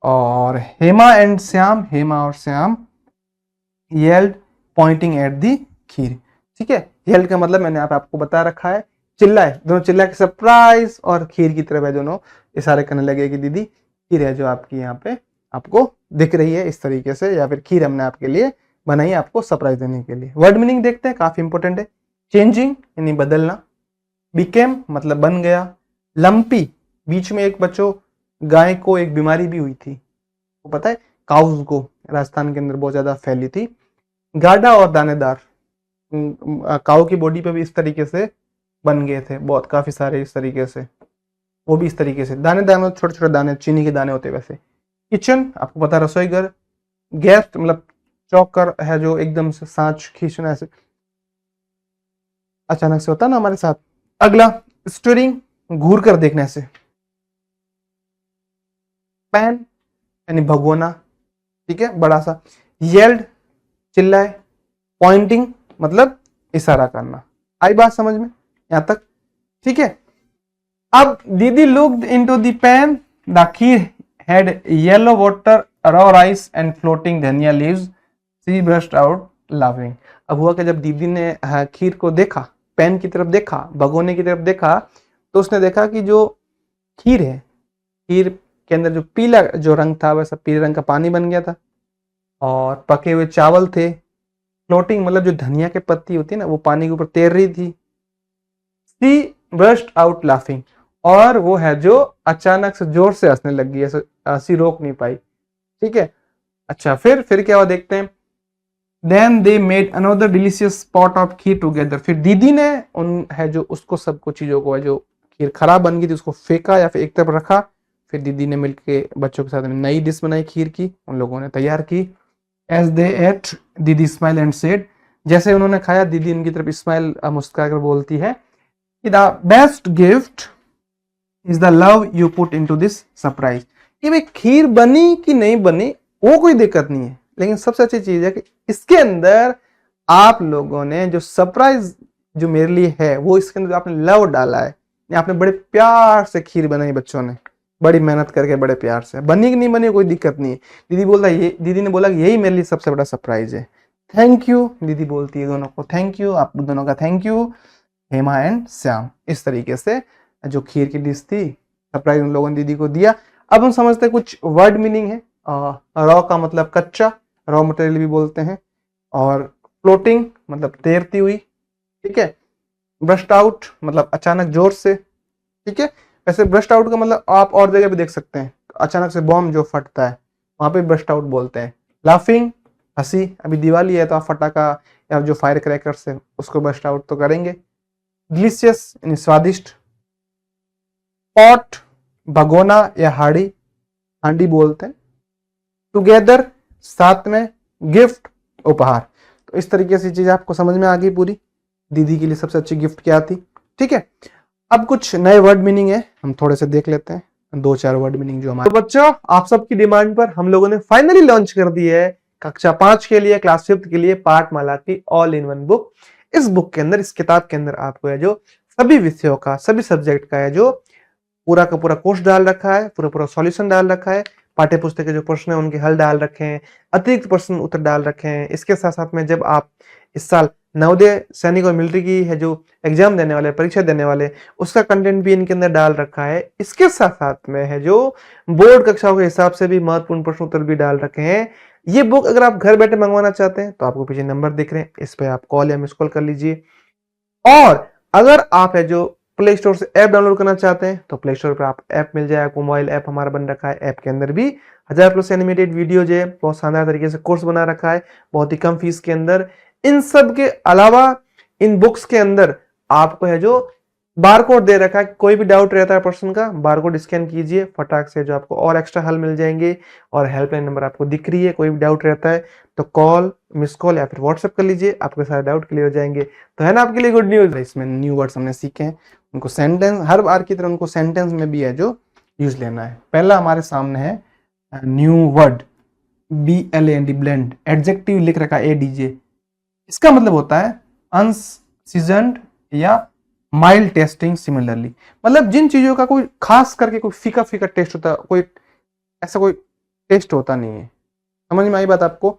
और हेमा एंड श्याम, हेमा और Shyam yelled pointing at the kheer. ठीक है, येल्ड का मतलब मैंने आपको बता रखा है, चिल्लाए, दोनों चिल्ला के सरप्राइज, और खीर की तरफ है दोनों इशारे करने लगे कि दीदी खीर है जो आपकी यहाँ पे आपको दिख रही है इस तरीके से, या फिर खीर हमने आपके लिए बनाई आपको सरप्राइज देने के लिए। वर्ड मीनिंग देखते हैं, काफी इंपॉर्टेंट है। चेंजिंग यानी बदलना। बिकेम मतलब बन गया। लंपी, बीच में एक बच्चों गाय को एक बीमारी भी हुई थी, वो पता है, काउज को राजस्थान के अंदर बहुत ज्यादा फैली थी। गाढ़ा और दानेदार, काऊ की बॉडी पे भी इस तरीके से बन गए थे बहुत, काफी सारे इस तरीके से, वो भी इस तरीके से दानेदार में छोटे छोटे दाने, चीनी के दाने होते वैसे। किचन आपको पता, रसोई घर। गेस्ट मतलब चौकर है जो एकदम से सांच खींचना, ऐसे अचानक से होता ना हमारे साथ। अगला स्टरिंग, घूर कर देखने से। पैन यानी भगोना, ठीक है, बड़ा सा। येल्ड चिल्लाए। पॉइंटिंग मतलब इशारा करना। आई बात समझ में यहां तक, ठीक है। अब दीदी looked into the pan, the kheer had yellow water, raw rice and floating dhaniya leaves, she burst out laughing. अब हुआ कि जब दीदी ने खीर को देखा, पैन की तरफ देखा, भगोने की तरफ देखा, तो उसने देखा कि जो खीर है, खीर के अंदर जो पीला जो रंग था वैसा पीले रंग का पानी बन गया था, और पके हुए चावल थे। फ्लोटिंग मतलब जो धनिया के पत्ती होती है ना, वो पानी के ऊपर तैर रही थी। सी बर्स्ट आउट लाफिंग, और वो है जो अचानक से जोर से हंसने लग गई, ऐसे हंसी रोक नहीं पाई। ठीक है, अच्छा फिर क्या हुआ देखते हैं। Then they made another delicious pot of kheer together. फिर दीदी ने उन है जो उसको सबको चीजों को है जो खीर खराब बन गई थी उसको फेंका या फिर एक तरफ रखा। फिर दीदी ने मिलके बच्चों के साथ में नई डिश बनाई खीर की, उन लोगों ने तैयार की। एज दे एट दीदी स्माइल एंड सेड, जैसे उन्होंने खाया दीदी इनकी तरफ स्माइल मुस्कुरा कर बोलती है कि the best gift is the love you put into this surprise. कि भाई खीर बनी कि नहीं बनी वो कोई दिक्कत नहीं है, लेकिन सबसे अच्छी चीज है कि इसके अंदर आप लोगों ने जो सरप्राइज जो मेरे लिए है वो इसके अंदर आपने लव डाला है। आपने बड़े प्यार से खीर बनाई, बच्चों ने बड़ी मेहनत करके बड़े प्यार से। बनी कि नहीं बनी कोई दिक्कत नहीं है। दीदी ने बोला यही मेरे लिए सबसे बड़ा सरप्राइज है। थैंक यू दीदी बोलती है दोनों को, थैंक यू, आप दोनों का thank you, Hema and Shyam. इस तरीके से जो खीर की डिश थी सरप्राइज उन लोगों ने दीदी को दिया। अब हम समझते हैं कुछ वर्ड मीनिंग है। रॉ का मतलब कच्चा, रॉ मटेरियल भी बोलते हैं, और फ्लोटिंग मतलब तैरती हुई, ठीक है। ब्रश्ड आउट मतलब अचानक जोर से, ठीक है। वैसे ब्रश्ड आउट का मतलब आप और जगह भी देख सकते हैं, अचानक से बॉम्ब जो फटता है वहां पे ब्रश्ड आउट बोलते हैं। लाफिंग हंसी, अभी दिवाली है तो आप फटाका या जो फायर क्रैकर्स है उसको ब्रश्ड आउट तो करेंगे। डिलीशियस यानी स्वादिष्ट। पॉट भगोना या हांडी बोलते हैं। टुगेदर साथ में, गिफ्ट उपहार। तो इस तरीके से चीज आपको समझ में आ गई पूरी। दीदी के लिए सबसे अच्छी गिफ्ट क्या थी, ठीक है। अब कुछ नए वर्ड मीनिंग है, हम थोड़े से देख लेते हैं, 2-4 वर्ड मीनिंग जो हमारे। तो बच्चों आप सबकी डिमांड पर हम लोगों ने फाइनली लॉन्च कर दी है कक्षा 5 के लिए, क्लास 5 के लिए पाठमाला की ऑल इन वन बुक। इस बुक के अंदर, इस किताब के अंदर आपको है जो सभी विषयों का, सभी सब्जेक्ट का है जो पूरा का पूरा कोर्स डाल रखा है, पूरा पूरा सॉल्यूशन डाल रखा है, पाठ्य पुस्तक के जो प्रश्न है उनके हल डाल रखे हैं, अतिरिक्त प्रश्न उत्तर डाल रखे हैं। इसके साथ साथ में जब आप इस साल नवोदय सैनिक और मिलिट्री की है जो एग्जाम देने वाले, परीक्षा देने वाले, उसका कंटेंट भी इनके अंदर डाल रखा है। इसके साथ साथ में है जो बोर्ड कक्षाओं के हिसाब से भी महत्वपूर्ण प्रश्न उत्तर भी डाल रखे हैं। ये बुक अगर आप घर बैठे मंगवाना चाहते हैं तो आपको पीछे नंबर दिख रहे हैं, इस पे आप कॉल या मिस कॉल कर लीजिए। और अगर आप है जो प्ले स्टोर से ऐप डाउनलोड करना चाहते हैं तो प्ले स्टोर पर आप ऐप मिल जाए, आपको मोबाइल ऐप हमारा बन रखा है। ऐप के अंदर भी 1000+ एनिमेटेड वीडियो जो है बहुत शानदार तरीके से कोर्स बना रखा है, बहुत ही कम फीस के अंदर। इन सब के अलावा इन बुक्स के अंदर आपको है जो बारकोड दे रखा है, कोई भी डाउट रहता है पर्सन का, बारकोड स्कैन कीजिए, फटाक से जो आपको और एक्स्ट्रा हल मिल जाएंगे। और हेल्पलाइन नंबर आपको दिख रही है, कोई भी डाउट रहता है तो कॉल, मिस कॉल या फिर व्हाट्सएप कर लीजिए, आपके सारे डाउट क्लियर हो जाएंगे। तो है ना आपके लिए गुड न्यूज। इसमें न्यू वर्ड्स हमने सीखे हैं, उनको सेंटेंस, हर बार की तरह उनको सेंटेंस में भी है जो यूज लेना है। पहला हमारे सामने है new word, BLAND, blend, adjective लिख रखा है ADJ। इसका मतलब होता है अनसीजन्ड या माइल्ड टेस्टिंग सिमिलरली। मतलब जिन चीजों का कोई खास करके कोई फीका फीका टेस्ट होता है, कोई ऐसा कोई टेस्ट होता नहीं है, समझ में आई बात आपको,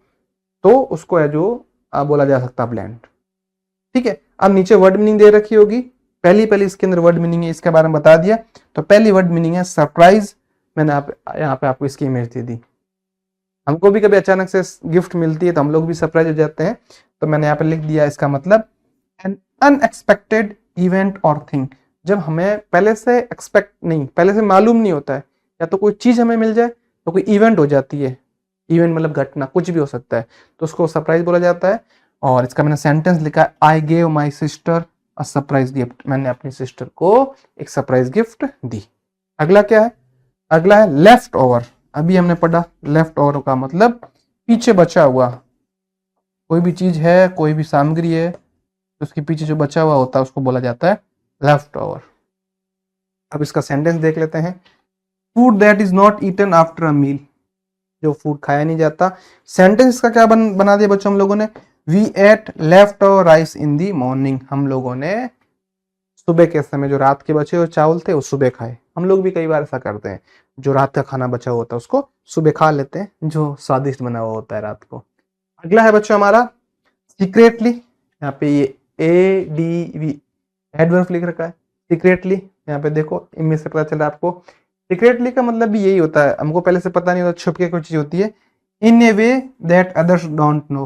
तो उसको है जो बोला जा सकता है ब्लेंड, ठीक है। अब नीचे वर्ड मीनिंग दे रखी होगी, पहली इसके अंदर वर्ड मीनिंग है, इसके बारे में बता दिया। तो पहली वर्ड मीनिंग है सरप्राइज। मैंने यहाँ पे आपको इसकी इमेज दे दी। हमको भी कभी अचानक से गिफ्ट मिलती है तो हम लोग भी सरप्राइज हो जाते हैं, तो मैंने यहाँ पे लिख दिया इसका मतलब एन अनएक्सपेक्टेड इवेंट और थिंग। जब हमें पहले से एक्सपेक्ट नहीं, पहले से मालूम नहीं होता है, या तो कोई चीज हमें मिल जाए तो कोई इवेंट हो जाती है, इवेंट मतलब घटना, कुछ भी हो सकता है, तो उसको सरप्राइज बोला जाता है। और इसका मैंने सेंटेंस लिखा है, I gave my sister a surprise gift. मैंने अपनी सिस्टर को एक सरप्राइज गिफ्ट दी। अगला क्या है, अगला है लेफ्ट ओवर। अभी हमने पढ़ा लेफ्ट ओवर का मतलब पीछे बचा हुआ, कोई भी चीज है, कोई भी सामग्री है, उसके पीछे जो बचा हुआ होता है उसको बोला जाता है लेफ्ट ओवर। अब इसका सेंटेंस देख लेते हैं, food that is not eaten after a meal, जो फूड खाया नहीं जाता। सेंटेंस का क्या बना दिया बच्चों हम लोगों ने, we ate left over rice in the morning. हम लोगों ने सुबह के समय जो रात के बचे हुए चावल थे वो सुबह खाए। हम लोग भी कई बार ऐसा करते हैं, जो रात का खाना बचा हुआ होता है उसको सुबह खा लेते हैं, जो स्वादिष्ट बना हुआ होता है रात को। अगला है बच्चों हमारा सीक्रेटली। यहाँ पे ये ADV एडवर्ब लिख रखा है, सीक्रेटली। यहाँ पे देखो, इनमें से पता चला आपको सीक्रेटली का मतलब भी यही होता है, हमको पहले से पता नहीं होता, छुप के कोई चीज होती है। In a way that others don't know,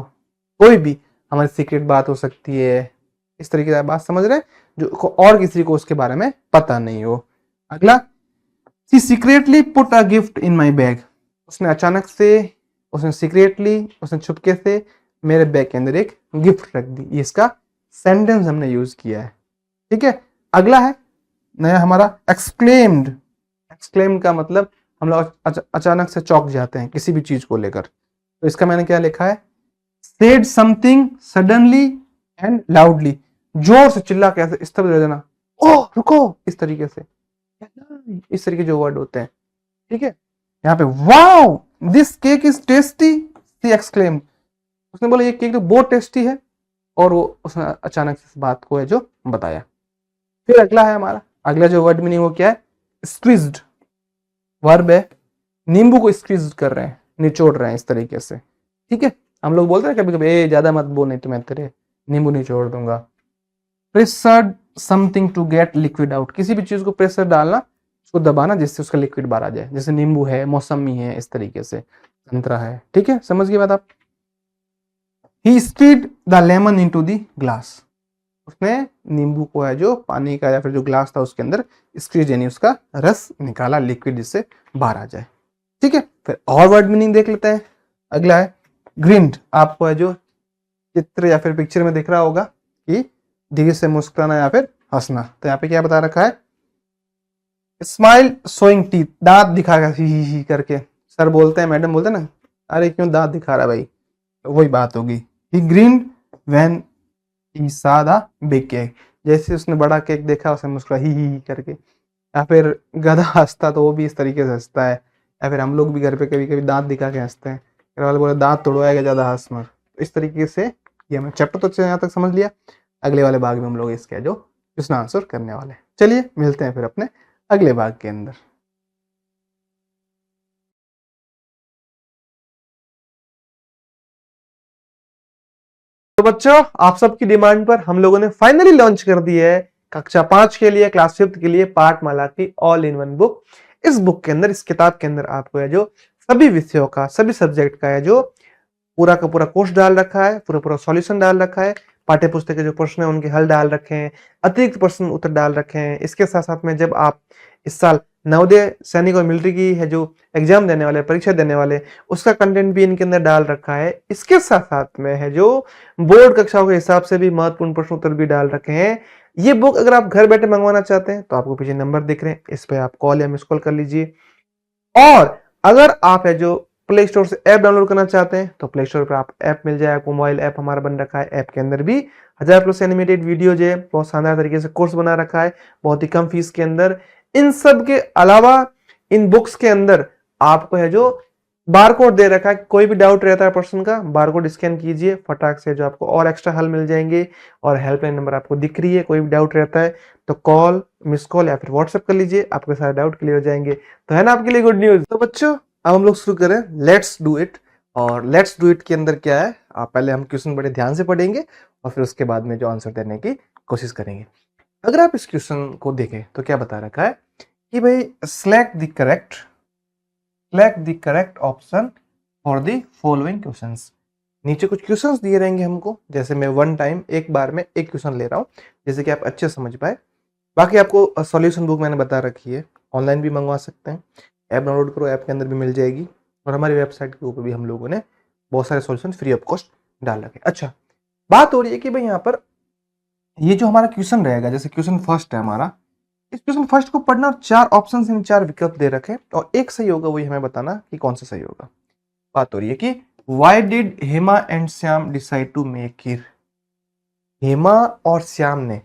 कोई भी हमारी सीक्रेट बात हो सकती है, इस तरीके से बात समझ रहे हैं, जो और किसी को उसके बारे में पता नहीं हो। अगला, she secretly put a gift in my bag. उसने अचानक से, उसने सीक्रेटली, उसने छुपके से मेरे बैग के अंदर एक गिफ्ट रख दी। ये इसका सेंटेंस हमने यूज किया है, ठीक है। अगला है नया हमारा एक्सक्लेम्ड। एक्सक्लेम्ड का मतलब हम लोग अचानक से चौंक जाते हैं किसी भी चीज को लेकर। तो इसका मैंने क्या लिखा है, said something suddenly and loudly, जोर से चिल्ला के ऐसे इस तरह दे देना, ओह रुको, इस तरीके से, इस तरीके जो वर्ड होते हैं, ठीक है। यहाँ पे wow this cake is tasty, she exclaimed, उसने बोला ये केक तो बहुत टेस्टी है, और वो उसने अचानक से इस बात को है जो बताया। फिर अगला है हमारा, अगला जो वर्ड मीनिंग वो क्या है, स्क्वीज्ड वर्ब है, नींबू को स्क्वीज कर रहे हैं, निचोड़ रहे हैं इस तरीके से, ठीक है। हम लोग बोलते हैं कभी कभी ए ज्यादा मत बोल नहीं तो मैं तेरे नींबू निचोड़ दूंगा। Pressured something to get liquid out, किसी भी चीज को प्रेशर डालना, उसको दबाना जिससे उसका लिक्विड बाहर आ जाए, जैसे नींबू है, मौसमी है, इस तरीके से संतरा है, ठीक है, समझ गए बात आप। He steed the lemon into the glass, उसने नींबू को है जो पानी का या फिर जो ग्लास था उसके अंदर स्क्वीज यानी उसका रस निकाला, लिक्विड जिससे बाहर आ जाए, ठीक है। फिर और वर्ड मीनिंग देख लेते हैं। अगला है ग्रिंड, आपको है जो चित्र या फिर पिक्चर में दिख रहा होगा कि धीरे से मुस्कुराना या फिर हंसना। तो यहाँ पे क्या बता रखा है, स्माइल शोइंग टीथ, दांत दिखा ही करके सर बोलते हैं, मैडम बोलते हैं ना, अरे क्यों दांत दिखा रहा है भाई, तो वही बात होगी। He grinned when he saw the big cake, जैसे उसने बड़ा केक देखा उसे मुस्कुरा ही करके। या फिर गधा हंसता तो वो भी इस तरीके से हंसता है, या फिर हम लोग भी घर पे कभी कभी दांत दिखा के हंसते हैं, घर वाले बोले दांत तोड़वाएगा ज्यादा हंस मत। तो इस तरीके से ये हमने चैप्टर तो यहाँ तक समझ लिया। अगले वाले भाग में हम लोग इसका जो क्वेश्चन आंसर करने वाले हैं। चलिए मिलते हैं फिर अपने अगले भाग के अंदर। तो बच्चों आप सबकी डिमांड पर हम लोगों ने फाइनली लॉन्च कर दी है कक्षा 5 के लिए, क्लास 5 के लिए पाठमाला की ऑल इन वन बुक। इस बुक के अंदर, इस किताब के अंदर आपको है जो सभी विषयों का, सभी सब्जेक्ट का है जो पूरा का पूरा कोर्स डाल रखा है, पूरा पूरा सॉल्यूशन डाल रखा है, पाठ्य पुस्तक के जो प्रश्न है उनके हल डाल रखे हैं, अतिरिक्त प्रश्न उत्तर डाल रखे हैं। इसके साथ साथ में जब आप इस साल नवोदय सैनिक और मिलिट्री की है जो एग्जाम देने वाले, परीक्षा देने वाले, उसका कंटेंट भी इनके अंदर डाल रखा है। इसके साथ साथ में है जो बोर्ड कक्षाओं के हिसाब से भी महत्वपूर्ण प्रश्न उत्तर भी डाल रखे हैं। ये बुक अगर आप घर बैठे मंगवाना चाहते हैं तो आपको पीछे नंबर दिख रहे हैं, इस पे आप कॉल या मिस कॉल कर लीजिए। और अगर आप है जो प्ले स्टोर से ऐप डाउनलोड करना चाहते हैं तो प्ले स्टोर पर आप ऐप मिल जाए, आपको मोबाइल ऐप हमारा बन रखा है। ऐप के अंदर भी 1000+ एनिमेटेड वीडियो जो है बहुत शानदार तरीके से कोर्स बना रखा है, बहुत ही कम फीस के अंदर। इन सब के अलावा इन बुक्स के अंदर आपको है जो बारकोड दे रखा है, कोई भी डाउट रहता है पर्सन का, बारकोड स्कैन कीजिए फटाक से, जो आपको और एक्स्ट्रा हल मिल जाएंगे। और हेल्पलाइन नंबर आपको दिख रही है, कोई भी डाउट रहता है तो कॉल, मिस कॉल या फिर व्हाट्सएप कर लीजिए, आपके सारे डाउट क्लियर हो जाएंगे। तो है ना आपके लिए गुड न्यूज। तो बच्चों अब हम लोग शुरू करें लेट्स डू इट। और लेट्स डू इट के अंदर क्या है, आप पहले हम क्वेश्चन बड़े ध्यान से पढ़ेंगे और फिर उसके बाद में जो आंसर देने की कोशिश करेंगे। अगर आप इस क्वेश्चन को देखें तो क्या बता रखा है कि भाई select the correct option for the following questions. नीचे कुछ क्वेश्चंस दिए रहेंगे हमको, जैसे मैं वन टाइम एक बार में एक क्वेश्चन ले रहा हूँ, जैसे कि आप अच्छे समझ पाए। बाकी आपको सॉल्यूशन बुक मैंने बता रखी है, ऑनलाइन भी मंगवा सकते हैं, ऐप डाउनलोड करो, ऐप के अंदर भी मिल जाएगी। और हमारी वेबसाइट के ऊपर भी हम लोगों ने बहुत सारे सॉल्यूशन फ्री ऑफ कॉस्ट डाल रखे। अच्छा, बात हो रही है कि भाई यहाँ पर ये जो हमारा क्वेश्चन रहेगा, जैसे क्वेश्चन फर्स्ट है हमारा, इस क्वेश्चन फर्स्ट को पढ़ना और 4 ऑप्शन इन 4 विकल्प दे रखे और एक सही होगा, वही हमें बताना कि कौन सा सही होगा। बात हो रही है कि why did Hema and Shyam decide to make kheer. Hema और श्याम ने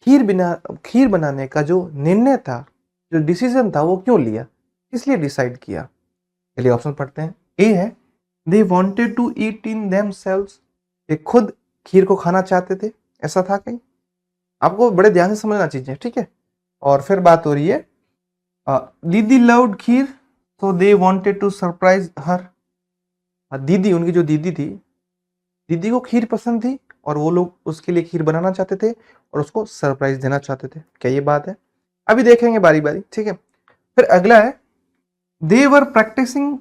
खीर बनाने का जो निर्णय था, जो डिसीजन था, वो क्यों लिया, इसलिए डिसाइड किया। चलिए ऑप्शन पढ़ते हैं। ए है they wanted to eat in themselves, ये खुद खीर को खाना चाहते थे, ऐसा था कहीं। आपको बड़े ध्यान से समझना चीजें, ठीक है। और फिर बात हो रही है दीदी लव्ड खीर तो they wanted to surprise her. दीदी, उनकी जो दीदी थी, दीदी को खीर पसंद थी और वो लोग उसके लिए खीर बनाना चाहते थे और उसको सरप्राइज देना चाहते थे। क्या ये बात है? अभी देखेंगे बारी बारी, ठीक है। फिर अगला है दे वर प्रैक्टिसिंग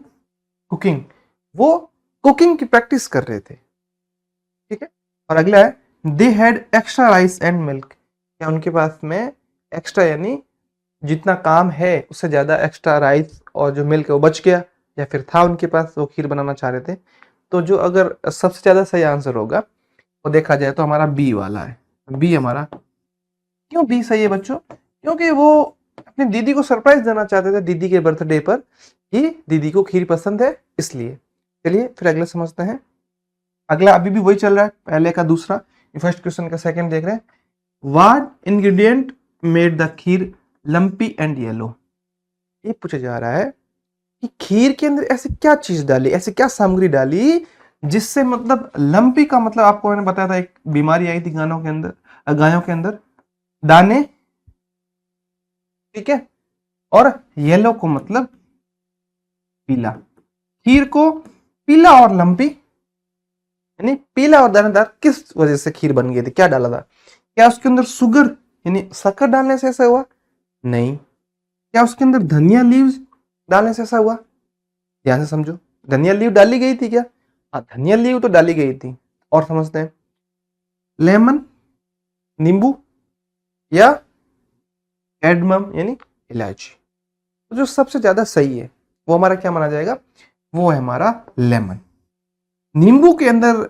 कुकिंग, वो कुकिंग की प्रैक्टिस कर रहे थे, ठीक है। और अगला है they had extra rice and milk, क्या उनके पास में एक्स्ट्रा यानी जितना काम है उससे ज्यादा एक्स्ट्रा राइस और जो मिल्क है वो बच गया, या फिर था उनके पास, वो खीर बनाना चाह रहे थे। तो जो अगर सबसे ज्यादा सही आंसर होगा वो देखा जाए तो हमारा बी वाला है। बी हमारा, क्यों बी सही है बच्चों? क्योंकि वो अपनी दीदी को सरप्राइज देना चाहते थे दीदी के बर्थडे पर कि दीदी को खीर पसंद है इसलिए। चलिए फिर अगला समझते हैं। अगला अभी भी वही चल रहा है, पहले का दूसरा, फर्स्ट क्वेश्चन का सेकंड देख रहे हैं। What ingredient made the kheer lumpy and yellow? ये पूछा जा रहा है कि खीर के अंदर ऐसी क्या चीज डाली, ऐसी क्या सामग्री डाली जिससे मतलब लंपी का मतलब आपको मैंने बताया था एक बीमारी आई थी गायों के अंदर दाने, ठीक है, और येलो को मतलब पीला। खीर को पीला और लंपी यानी पीला और दानेदार किस वजह से खीर बन गई थी, क्या डाला था? क्या उसके अंदर शुगर यानी शक्कर डालने से ऐसा हुआ? नहीं। क्या उसके अंदर धनिया लीव्स डालने से ऐसा हुआ? ध्यान से समझो, धनिया लीव डाली गई थी क्या? हाँ, धनिया लीव तो डाली गई थी। और समझते हैं, लेमन नींबू या कैडमम यानी इलायची। तो जो सबसे ज्यादा सही है वो हमारा क्या माना जाएगा? वो है हमारा लेमन। नींबू के अंदर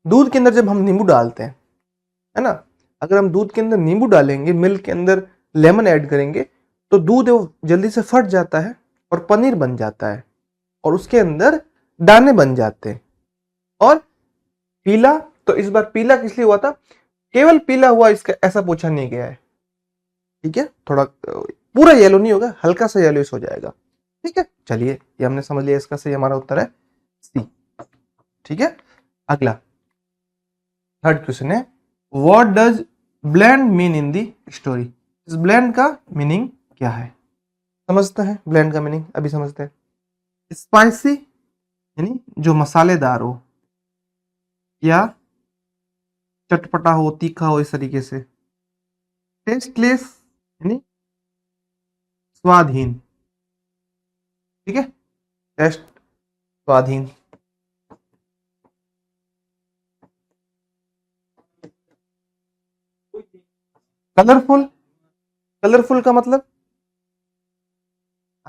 दूध के अंदर जब हम नींबू डालते हैं, है ना, अगर हम दूध के अंदर नींबू डालेंगे, मिल्क के अंदर लेमन ऐड करेंगे तो दूध जल्दी से फट जाता है और पनीर बन जाता है और उसके अंदर दाने बन जाते हैं। और पीला, तो इस बार पीला किस लिए हुआ था? केवल पीला हुआ इसका ऐसा पूछा नहीं गया है, ठीक है, थोड़ा पूरा येलो नहीं होगा, हल्का सा येलोइश हो जाएगा, ठीक है। चलिए ये हमने समझ लिया, इसका सही हमारा उत्तर है सी, ठीक है। अगला थर्ड क्वेश्चन है, what does blend mean in the story? इस ब्लेंड का मीनिंग क्या है? समझते हैं ब्लेंड का मीनिंग, अभी समझते हैं। स्पाइसी यानी जो मसालेदार हो या चटपटा हो, तीखा हो, इस तरीके से। टेस्टलेस यानी स्वादहीन, ठीक है, टेस्ट स्वादहीन। कलरफुल, कलरफुल का मतलब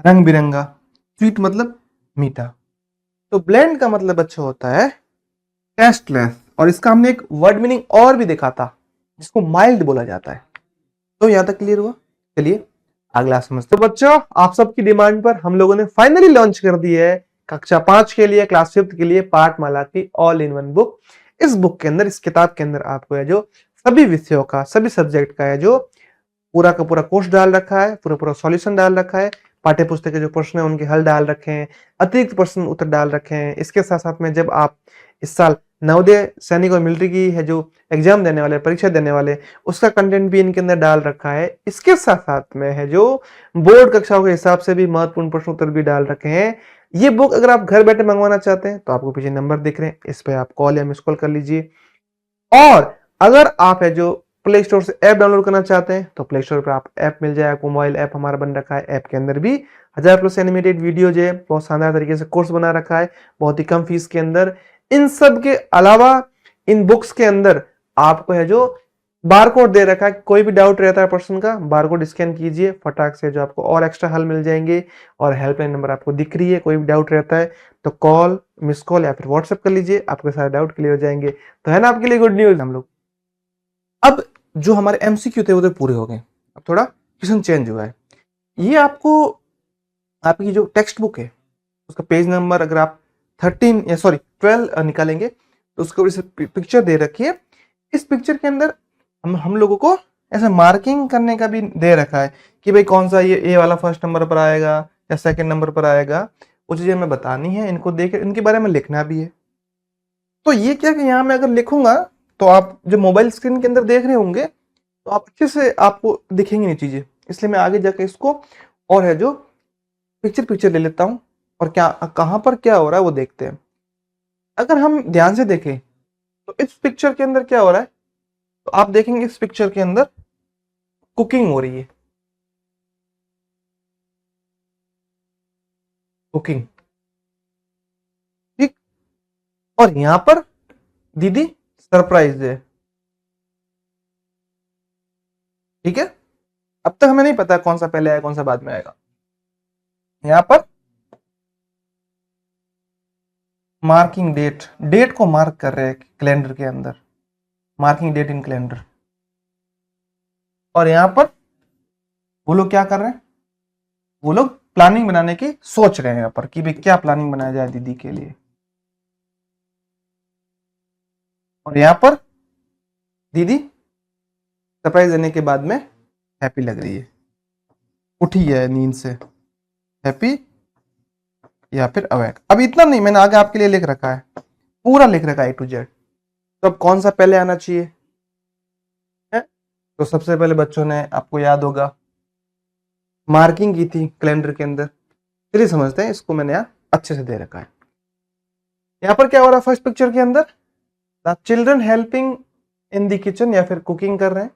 रंग बिरंगा। स्वीट मतलब मीठा। तो ब्लेंड का मतलब अच्छा होता है टेस्टलेस, और इसका हमने एक वर्ड मीनिंग और भी देखा था जिसको माइल्ड बोला जाता है। तो यहां तक क्लियर हुआ। चलिए अगला समझते। तो बच्चों, आप सबकी डिमांड पर हम लोगों ने फाइनली लॉन्च कर दी है कक्षा 5 के लिए, क्लास 5 के लिए पाठमाला की ऑल इन वन बुक। इस बुक के अंदर, इस किताब के अंदर आपको है जो सभी विषयों का, सभी सब्जेक्ट का है जो पूरा का पूरा कोर्स डाल रखा है, पूरा पूरा सॉल्यूशन डाल रखा है, पाठ्य पुस्तक के जो प्रश्न है उनके हल डाल रखे हैं, अतिरिक्त प्रश्न उत्तर डाल रखे हैं। इसके साथ साथ में जब आप इस साल नवोदय सैनिक और मिलिट्री की है जो एग्जाम देने वाले, परीक्षा देने वाले, उसका कंटेंट भी इनके अंदर डाल रखा है। इसके साथ साथ में है जो बोर्ड कक्षाओं के हिसाब से भी महत्वपूर्ण प्रश्न उत्तर भी डाल रखे हैं। ये बुक अगर आप घर बैठे मंगवाना चाहते हैं तो आपको पीछे नंबर दिख रहे हैं, इस पे आप कॉल या मिस कॉल कर लीजिए। और अगर आप है जो प्ले स्टोर से ऐप डाउनलोड करना चाहते हैं तो प्ले स्टोर पर आप ऐप मिल जाए, आपको मोबाइल ऐप हमारा बन रखा है। ऐप के अंदर भी 1000+ एनिमेटेड वीडियो जो है, बहुत शानदार तरीके से कोर्स बना रखा है, बहुत ही कम फीस के अंदर। इन सब के अलावा इन बुक्स के अंदर आपको है जो बारकोड दे रखा है, कोई भी डाउट रहता है पर्सन का, बारकोड स्कैन कीजिए, फटाक से जो आपको और एक्स्ट्रा हल मिल जाएंगे। और हेल्पलाइन नंबर आपको दिख रही है, कोई भी डाउट रहता है तो कॉल, मिस कॉल या फिर व्हाट्सएप कर लीजिए, आपके सारे डाउट क्लियर हो जाएंगे। तो है ना आपके लिए गुड न्यूज। हम लोग अब जो हमारे एमसीक्यू थे वो तो पूरे हो गए, अब थोड़ा क्वेश्चन चेंज हुआ है। ये आपको आपकी जो टेक्स्ट बुक है उसका पेज नंबर अगर आप 12 निकालेंगे तो उसको पिक्चर दे रखी है। इस पिक्चर के अंदर हम लोगों को ऐसा मार्किंग करने का भी दे रखा है कि भाई कौन सा ये वाला फर्स्ट नंबर पर आएगा या सेकंड नंबर पर आएगा, वो चीजें हमें बतानी है, इनको देख इनके बारे में लिखना भी है। तो ये क्या कि यहाँ मैं अगर लिखूंगा तो आप जो मोबाइल स्क्रीन के अंदर देख रहे होंगे तो आप अच्छे से आपको दिखेंगी नहीं चीजें, इसलिए मैं आगे जाकर इसको और है जो पिक्चर पिक्चर ले लेता हूं और क्या कहां पर क्या हो रहा है वो देखते हैं। अगर हम ध्यान से देखें तो इस पिक्चर के अंदर क्या हो रहा है, तो आप देखेंगे इस पिक्चर के अंदर कुकिंग हो रही है, कुकिंग, ठीक। और यहां पर दीदी सरप्राइज है, ठीक है। अब तक हमें नहीं पता कौन सा पहले आएगा कौन सा बाद में आएगा। यहां पर मार्किंग डेट, डेट को मार्क कर रहे हैं कैलेंडर के अंदर, मार्किंग डेट इन कैलेंडर। और यहां पर वो लोग क्या कर रहे हैं, वो लोग प्लानिंग बनाने की सोच रहे हैं यहाँ पर कि भाई क्या प्लानिंग बनाया जाए दीदी के लिए। और यहां पर दीदी सरप्राइज देने के बाद में हैप्पी लग रही है, उठी है नींद से, हैप्पी या फिर अवेक। अब इतना नहीं, मैंने आगे आपके लिए लिख रखा है, पूरा लिख रखा है A to Z। तो अब कौन सा पहले आना चाहिए है? तो सबसे पहले बच्चों ने, आपको याद होगा, मार्किंग की थी कैलेंडर के अंदर। चलिए समझते हैं, इसको मैंने यहाँ अच्छे से दे रखा है। यहाँ पर क्या हो रहा है फर्स्ट पिक्चर के अंदर, the children helping in the kitchen, या फिर कुकिंग कर रहे हैं,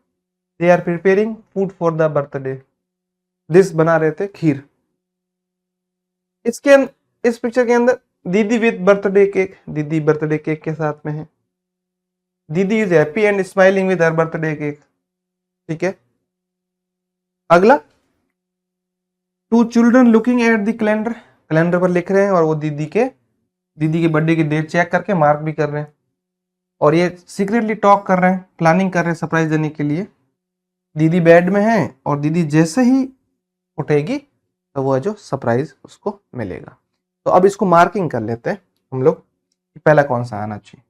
they are preparing food for the birthday, dish बना रहे थे खीर। इस पिक्चर के अंदर दीदी विद बर्थडे केक, दीदी बर्थडे केक के साथ में है, didi is happy and smiling with her birthday cake. ठीक है, अगला, two children looking at the calendar, calendar पर लिख रहे हैं और वो दीदी के बर्थडे की डेट चेक करके मार्क भी कर रहे हैं। और ये सीक्रेटली टॉक कर रहे हैं, प्लानिंग कर रहे हैं सरप्राइज देने के लिए। दीदी बेड में है और दीदी जैसे ही उठेगी तो वो है जो सरप्राइज उसको मिलेगा। तो अब इसको मार्किंग कर लेते हैं हम लोग, पहला कौन सा आना चाहिए।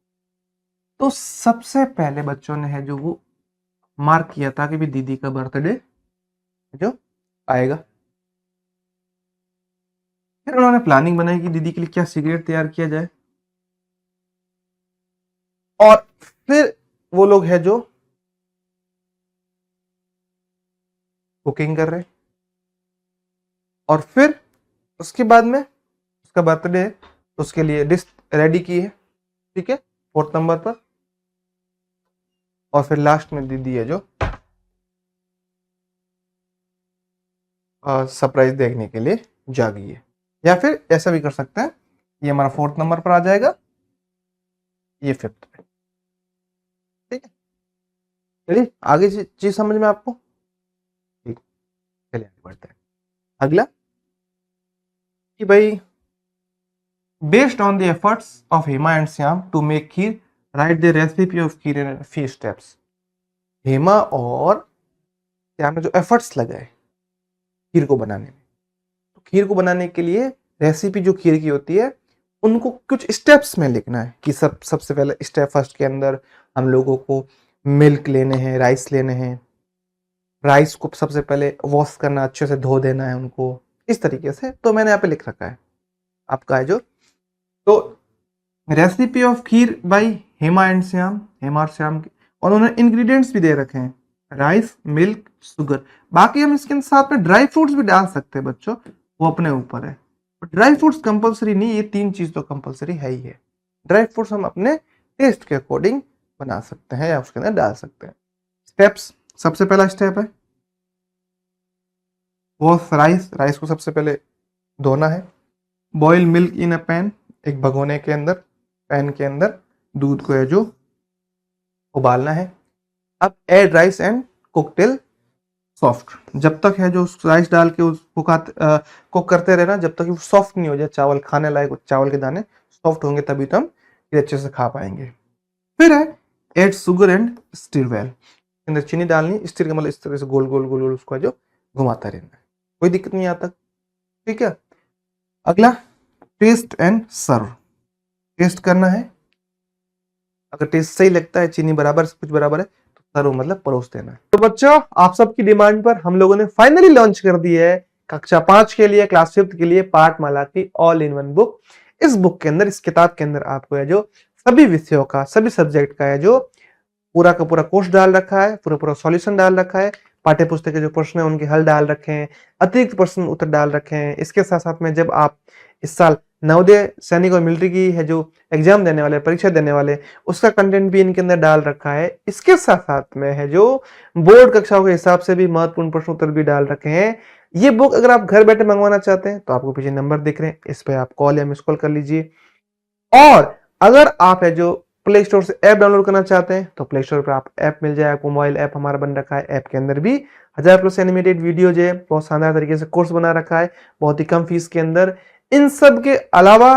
तो सबसे पहले बच्चों ने है जो वो मार्क किया था कि भी दीदी का बर्थडे जो आएगा। फिर उन्होंने प्लानिंग बनाई कि दीदी के लिए क्या सिगरेट तैयार किया जाए। और फिर वो लोग है जो कुकिंग कर रहे हैं। और फिर उसके बाद में उसका बर्थडे है तो उसके लिए डिश रेडी की है। ठीक है, 4th नंबर पर। और फिर लास्ट में दीदी है जो सरप्राइज देखने के लिए जागी है। या फिर ऐसा भी कर सकते हैं, ये हमारा 4th नंबर पर आ जाएगा, ये 5th पे। ठीक है, चलिए आगे चीज समझ में आपको। ठीक, चलिए आगे बढ़ते हैं। अगला कि भाई based on the efforts of Hema and Shyam to make kheer, write the recipe of kheer in few steps. Hema और श्याम ने जो एफर्ट्स लगाए खीर को बनाने में, तो खीर को बनाने के लिए रेसिपी जो खीर की होती है उनको कुछ स्टेप्स में लिखना है कि सबसे पहले स्टेप फर्स्ट के अंदर हम लोगों को मिल्क लेने हैं, राइस लेने हैं, राइस को सबसे पहले वॉश करना, अच्छे से धो देना है उनको, इस तरीके से। तो मैंने यहाँ पे लिख रखा है आपका है जो, तो recipe of kheer by Hema and Shyam, Hema और श्याम की। और उन्होंने इंग्रेडिएंट्स भी दे रखे हैं, राइस, मिल्क, शुगर। बाकी हम इसके साथ में ड्राई फ्रूट्स भी डाल सकते हैं बच्चों, वो अपने ऊपर है। ड्राई फ्रूट्स कंपलसरी नहीं, ये 3 चीज तो कंपलसरी है ही है। ड्राई फ्रूट्स हम अपने टेस्ट के अकॉर्डिंग बना सकते हैं या उसके अंदर डाल सकते हैं। स्टेप्स, सबसे पहला स्टेप है वॉश राइस, राइस को सबसे पहले धोना है। Boil milk in a pan, एक भगोने के अंदर, पैन के अंदर दूध को है जो उबालना है। अब add rice and cook till soft, जब तक है जो राइस डाल के उसको कुक करते रहना जब तक वो सॉफ्ट नहीं हो जाए, चावल खाने लायक, चावल के दाने सॉफ्ट होंगे तभी तो हम ये अच्छे से खा पाएंगे। फिर है add sugar and stir well, अंदर चीनी डालनी, स्टिर का मतलब इस तरह से गोल गोल गोल गोल उसको जो घुमाता रहना है, कोई दिक्कत नहीं आता। ठीक है, अगला टेस्ट एंड सर्व, टेस्ट करना है, अगर टेस्ट सही लगता है, चीनी बराबर कुछ बराबर है तो सर्व मतलब परोस देना है। तो बच्चों आप सबकी डिमांड पर हम लोगों ने फाइनली लॉन्च कर दी है कक्षा 5 के लिए, क्लास 5th के लिए पाठमाला की ऑल इन वन बुक। इस बुक के अंदर, इस किताब के अंदर आपको है जो सभी विषयों का, सभी सब्जेक्ट का है जो पूरा का पूरा कोर्स डाल रखा है, पूरा सॉल्यूशन डाल रखा है, पाठ्य पुस्तक के जो प्रश्न है उनके हल डाल रखे हैं, अतिरिक्त प्रश्न उत्तर डाल रखे हैं। इसके साथ साथ में जब आप इस साल नवोदय, सैनिक और मिलिट्री की है जो एग्जाम देने वाले, परीक्षा देने वाले, उसका कंटेंट भी इनके अंदर डाल रखा है। इसके साथ साथ में है जो बोर्ड कक्षाओं के हिसाब से भी महत्वपूर्ण प्रश्न उत्तर भी डाल रखे हैं। ये बुक अगर आप घर बैठे मंगवाना चाहते हैं तो आपको पीछे नंबर दिख रहे हैं, इस पे आप कॉल या मिस कॉल कर लीजिए। और अगर आप है जो प्ले स्टोर से ऐप डाउनलोड करना चाहते हैं तो प्ले स्टोर पर आप ऐप मिल जाए, आपको मोबाइल ऐप हमारा बन रखा है। ऐप के अंदर भी 1000+ एनिमेटेड वीडियो जो है, बहुत शानदार तरीके से कोर्स बना रखा है, बहुत ही कम फीस के अंदर। इन सब के अलावा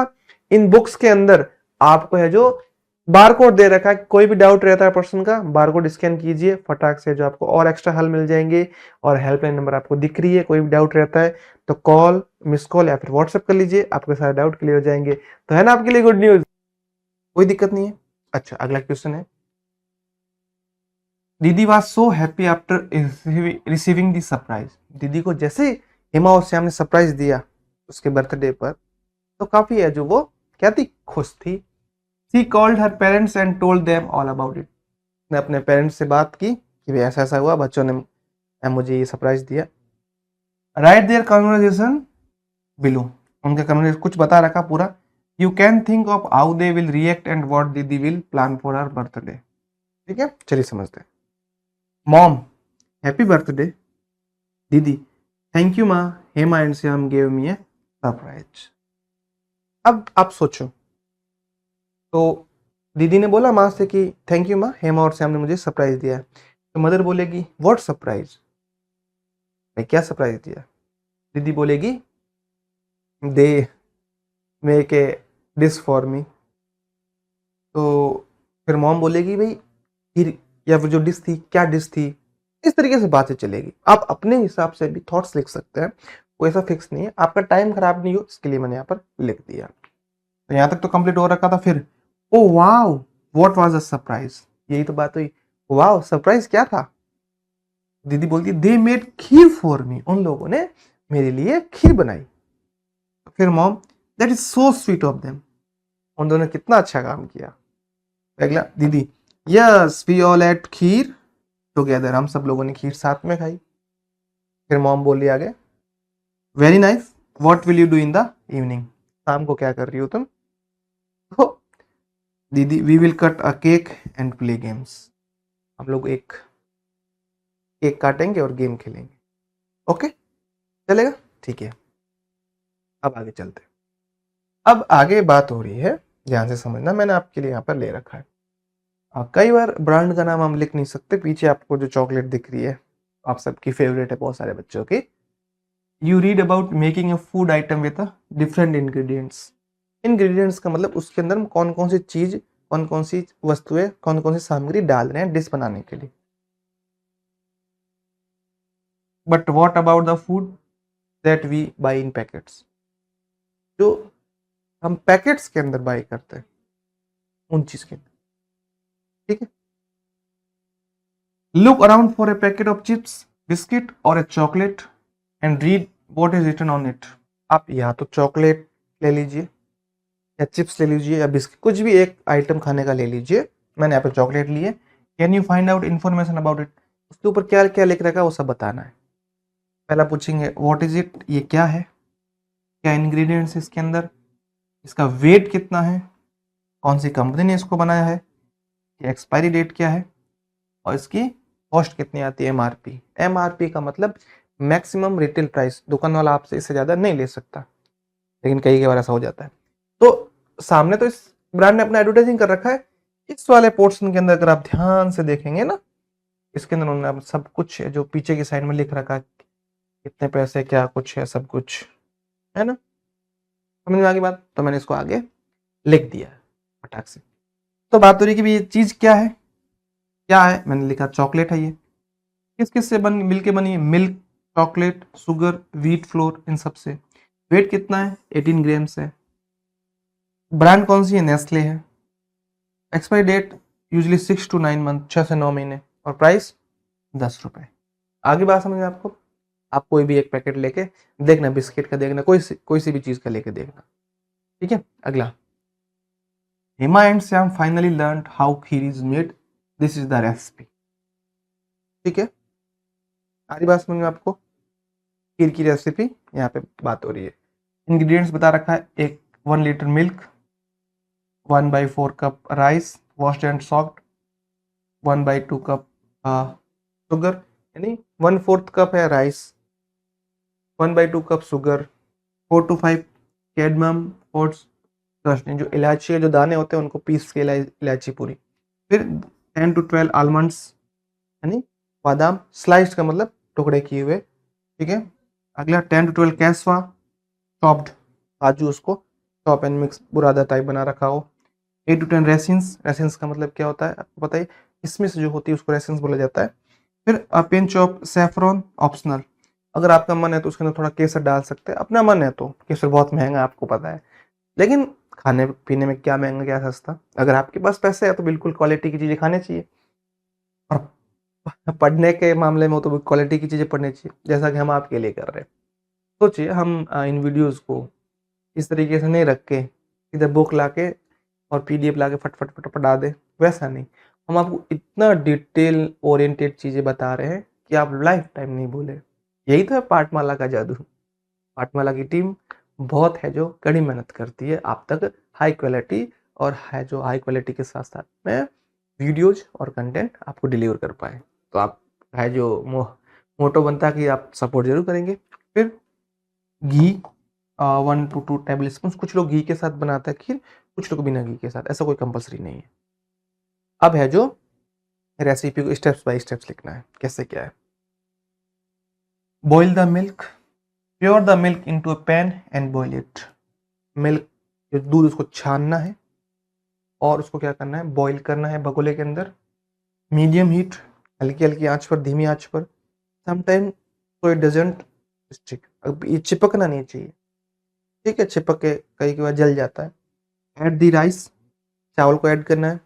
इन बुक्स के अंदर आपको है जो बारकोड दे रखा है, कोई भी डाउट रहता है पर्सन का, बारकोड स्कैन कीजिए फटाक से, जो आपको और एक्स्ट्रा हल मिल जाएंगे। और हेल्पलाइन नंबर आपको दिख रही है, कोई भी डाउट रहता है तो कॉल, मिस कॉल या फिर व्हाट्सएप कर लीजिए, आपके सारे डाउट क्लियर हो जाएंगे। तो है ना आपके लिए गुड न्यूज, कोई दिक्कत नहीं है। अच्छा, अगला क्वेश्चन है, दीदी was so happy after receiving the surprise. दीदी को जैसे हेमा और श्याम ने सरप्राइज दिया उसके बर्थडे पर, तो काफी है जो वो क्या थी, खुश थी। She called her parents and told them all about it. ने अपने पेरेंट्स से बात की कि भाई ऐसा ऐसा हुआ, बच्चों ने मुझे ये सरप्राइज दिया। राइट देयर कन्वर्सेशन बिलो, उनका कन्वर्सेशन कुछ बता रखा पूरा। You can think of how they will react and what दीदी will plan for her birthday. ठीक है, चलिए समझते हैं। Mom, happy birthday. दीदी, थैंक यू माँ, Hema and Shyam gave me a surprise. अब आप सोचो, तो दीदी ने बोला माँ से कि थैंक यू माँ, हेमा और श्याम ने मुझे सरप्राइज दिया है। तो मदर बोलेगी व्हाट सरप्राइज, मैं क्या सरप्राइज दिया। दीदी बोलेगी they make a dish for me. तो फिर मॉम बोलेगी भाई फिर, या फिर जो डिश थी क्या डिश थी। इस तरीके से बातें चलेगी। आप अपने हिसाब से भी थॉट्स लिख सकते हैं, कोई ऐसा फिक्स नहीं है, आपका टाइम खराब नहीं हो इसके लिए मैंने यहाँ पर लिख दिया। तो यहाँ तक तो कंप्लीट हो रखा था। फिर oh wow what was a surprise, यही तो बात हुई, वाओ सरप्राइज क्या था। दीदी बोलती they made kheer for me, उन लोगों ने मेरे लिए खीर बनाई। फिर mom, that is so sweet of them, उन दोनों ने कितना अच्छा काम किया। अगला didi, yes we all ate kheer together, हम सब लोगों ने खीर साथ में खाई। फिर मॉम बोली आगे, very nice, what will you do in the evening, शाम को क्या कर रही हो तुम। तो didi, we will cut a cake and play games, हम लोग एक केक काटेंगे और गेम खेलेंगे। ओके चलेगा, ठीक है। अब आगे चलते हैं। अब आगे बात हो रही है, ध्यान से समझना, मैंने आपके लिए यहाँ पर ले रखा है। कई बार ब्रांड का नाम हम लिख नहीं सकते, पीछे आपको जो चॉकलेट दिख रही है आप सबकी फेवरेट है बहुत सारे बच्चों की। You read about making a food item with different ingredients. Ingredients का मतलब उसके अंदर हम कौन कौन सी चीज, कौन कौन सी वस्तुएं, कौन कौन सी सामग्री डाल रहे हैं डिश बनाने के लिए। But what about the food that we buy in packets, जो हम पैकेट्स के अंदर बाई करते हैं उन चीज के अंदर। ठीक है, look around for a packet of chips, biscuit और a chocolate and read what is written on it. आप या तो चॉकलेट ले लीजिए या चिप्स ले लीजिए या बिस्किट, कुछ भी एक आइटम खाने का ले लीजिए। मैंने यहाँ पे चॉकलेट ली है। Can you find out information about it, उसके ऊपर क्या क्या लिख रखा है वो सब बताना है। पहला पूछेंगे व्हाट इज इट, ये क्या है, क्या इंग्रेडिएंट्स इसके अंदर, इसका वेट कितना है, कौन सी कंपनी ने इसको बनाया है, एक्सपायरी डेट क्या है, और इसकी कॉस्ट कितनी आती है, एमआरपी। एमआरपी का मतलब मैक्सिमम रिटेल प्राइस, दुकान वाला आपसे इससे ज्यादा नहीं ले सकता, लेकिन कई बार ऐसा हो जाता है। तो सामने तो इस ब्रांड ने अपना एडवर्टाइजिंग कर रखा है, इस वाले पोर्शन के अंदर अगर आप ध्यान से देखेंगे ना, इसके अंदर उन्होंने सब कुछ जो पीछे की साइड में लिख रखा है, कितने पैसे क्या कुछ है, सब कुछ है ना, समझ में आ गई बात। तो मैंने इसको आगे लिख दिया फटाक से। तो बात हो रही कि ये चीज क्या है, क्या है, मैंने लिखा चॉकलेट है। ये किस किस से बन मिलके बनी है, milk, chocolate, sugar, wheat flour, इन सब से। वेट कितना है, 18 ग्राम्स है। ब्रांड कौन सी है, नेस्ले है। Expiry date usually 6 to 9 month, 6 से 9 महीने, और प्राइस 10 रुपए। आगे बात समझ में आपको। आप कोई भी एक पैकेट लेके देखना, बिस्किट का देखना, कोई सी भी चीज का लेके देखना। ठीक है, अगला, Hema and Shyam finally learn how kheer is made, this is the recipe. ठीक है, आगे बात समझ में आपको। खीर की रेसिपी यहाँ पे बात हो रही है। इंग्रेडिएंट्स बता रखा है, एक 1 litre milk, 1/4 cup rice washed and soaked, 1/2 cup sugar, यानी 1/4 कप है rice, 1/2 cup sugar, 4 to 5 cardamom oats crushed, जो इलायची के जो दाने होते हैं उनको पीस के इलायची पूरी। फिर 10 to 12 आलमंड्स, यानी बादाम, स्लाइस्ड का मतलब टुकड़े किए हुए। ठीक है, अगला 10 to 12 कैसवा चॉप्ड, काजू उसको चॉप एंड मिक्स बुरादा टाइप बना रखा हो। 8 to 10 रेसिन्स, रेसिन्स का मतलब क्या होता है आपको पता है, किशमिश जो होती है उसको रेसिन्स बोला जाता है। फिर पिंच ऑफ सैफरॉन ऑप्शनल, अगर आपका मन है तो उसके अंदर थोड़ा केसर डाल सकते हैं, अपना मन है तो। केसर बहुत महंगा है आपको पता है, लेकिन खाने पीने में क्या महंगा क्या सस्ता, अगर आपके पास पैसे है तो बिल्कुल क्वालिटी की चीज़ें खानी चाहिए। और पढ़ने के मामले में तो क्वालिटी की चीज़ें पढ़नी चाहिए, जैसा कि हम आपके लिए कर रहे हैं। सोचिए हम इन वीडियोस को इस तरीके से नहीं रख के इधर बुक ला के और पीडीएफ ला के फट फट फट पढ़ा दे, वैसा नहीं। हम आपको इतना डिटेल ओरिएंटेड चीज़ें बता रहे हैं कि आप लाइफ टाइम नहीं भूले। यही तो है पाठमाला का जादू। पाठमाला की टीम बहुत है जो कड़ी मेहनत करती है आप तक हाई क्वालिटी, और है जो हाई क्वालिटी के साथ साथ में वीडियोज और कंटेंट आपको डिलीवर कर पाए। तो आप है जो मोटो बनता है कि आप सपोर्ट जरूर करेंगे। फिर घी 1 to 2 टेबल स्पून, कुछ लोग घी के साथ बनाते हैं खीर, कुछ लोग बिना घी के साथ, ऐसा कोई कंपलसरी नहीं है। अब है जो रेसिपी को स्टेप्स बाय स्टेप्स लिखना है, कैसे क्या है। Boil the milk, pure the milk into a pan and boil it. Milk जो दूध उसको छानना है और उसको क्या करना है, बॉईल करना है भगोले के अंदर, मीडियम हीट, हल्की हल्की आंच पर, धीमी आंच पर। समटाइम तो इट डजंट स्टिक, अब ये चिपकना नहीं चाहिए, ठीक है, चिपक के कई बार जल जाता है। ऐड द राइस, चावल को ऐड करना है।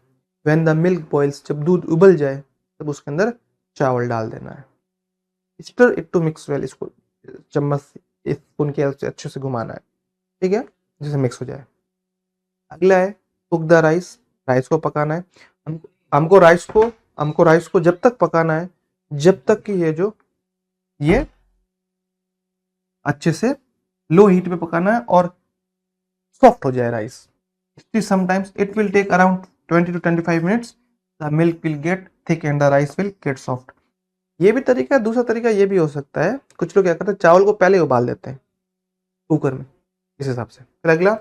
व्हेन द मिल्क बॉइल्स, जब दूध उबल जाए तब उसके अंदर चावल डाल देना है। Stir it to mix well, इसको चम्मच स्पून के हेल्प से अच्छे से घुमाना है, ठीक है, जिससे मिक्स हो जाए। अगला है कुक द राइस, राइस को पकाना है। हमको राइस को जब तक पकाना है जब तक कि ये अच्छे से लो हीट पे पकाना है और सॉफ्ट हो जाए rice. Sometimes it will take around 20 to 25 minutes, the milk will get thick and the rice will get soft। ये भी तरीका है। दूसरा तरीका ये भी हो सकता है, कुछ लोग क्या करते हैं चावल को पहले उबाल देते हैं कुकर में, इस हिसाब से। फिर अगला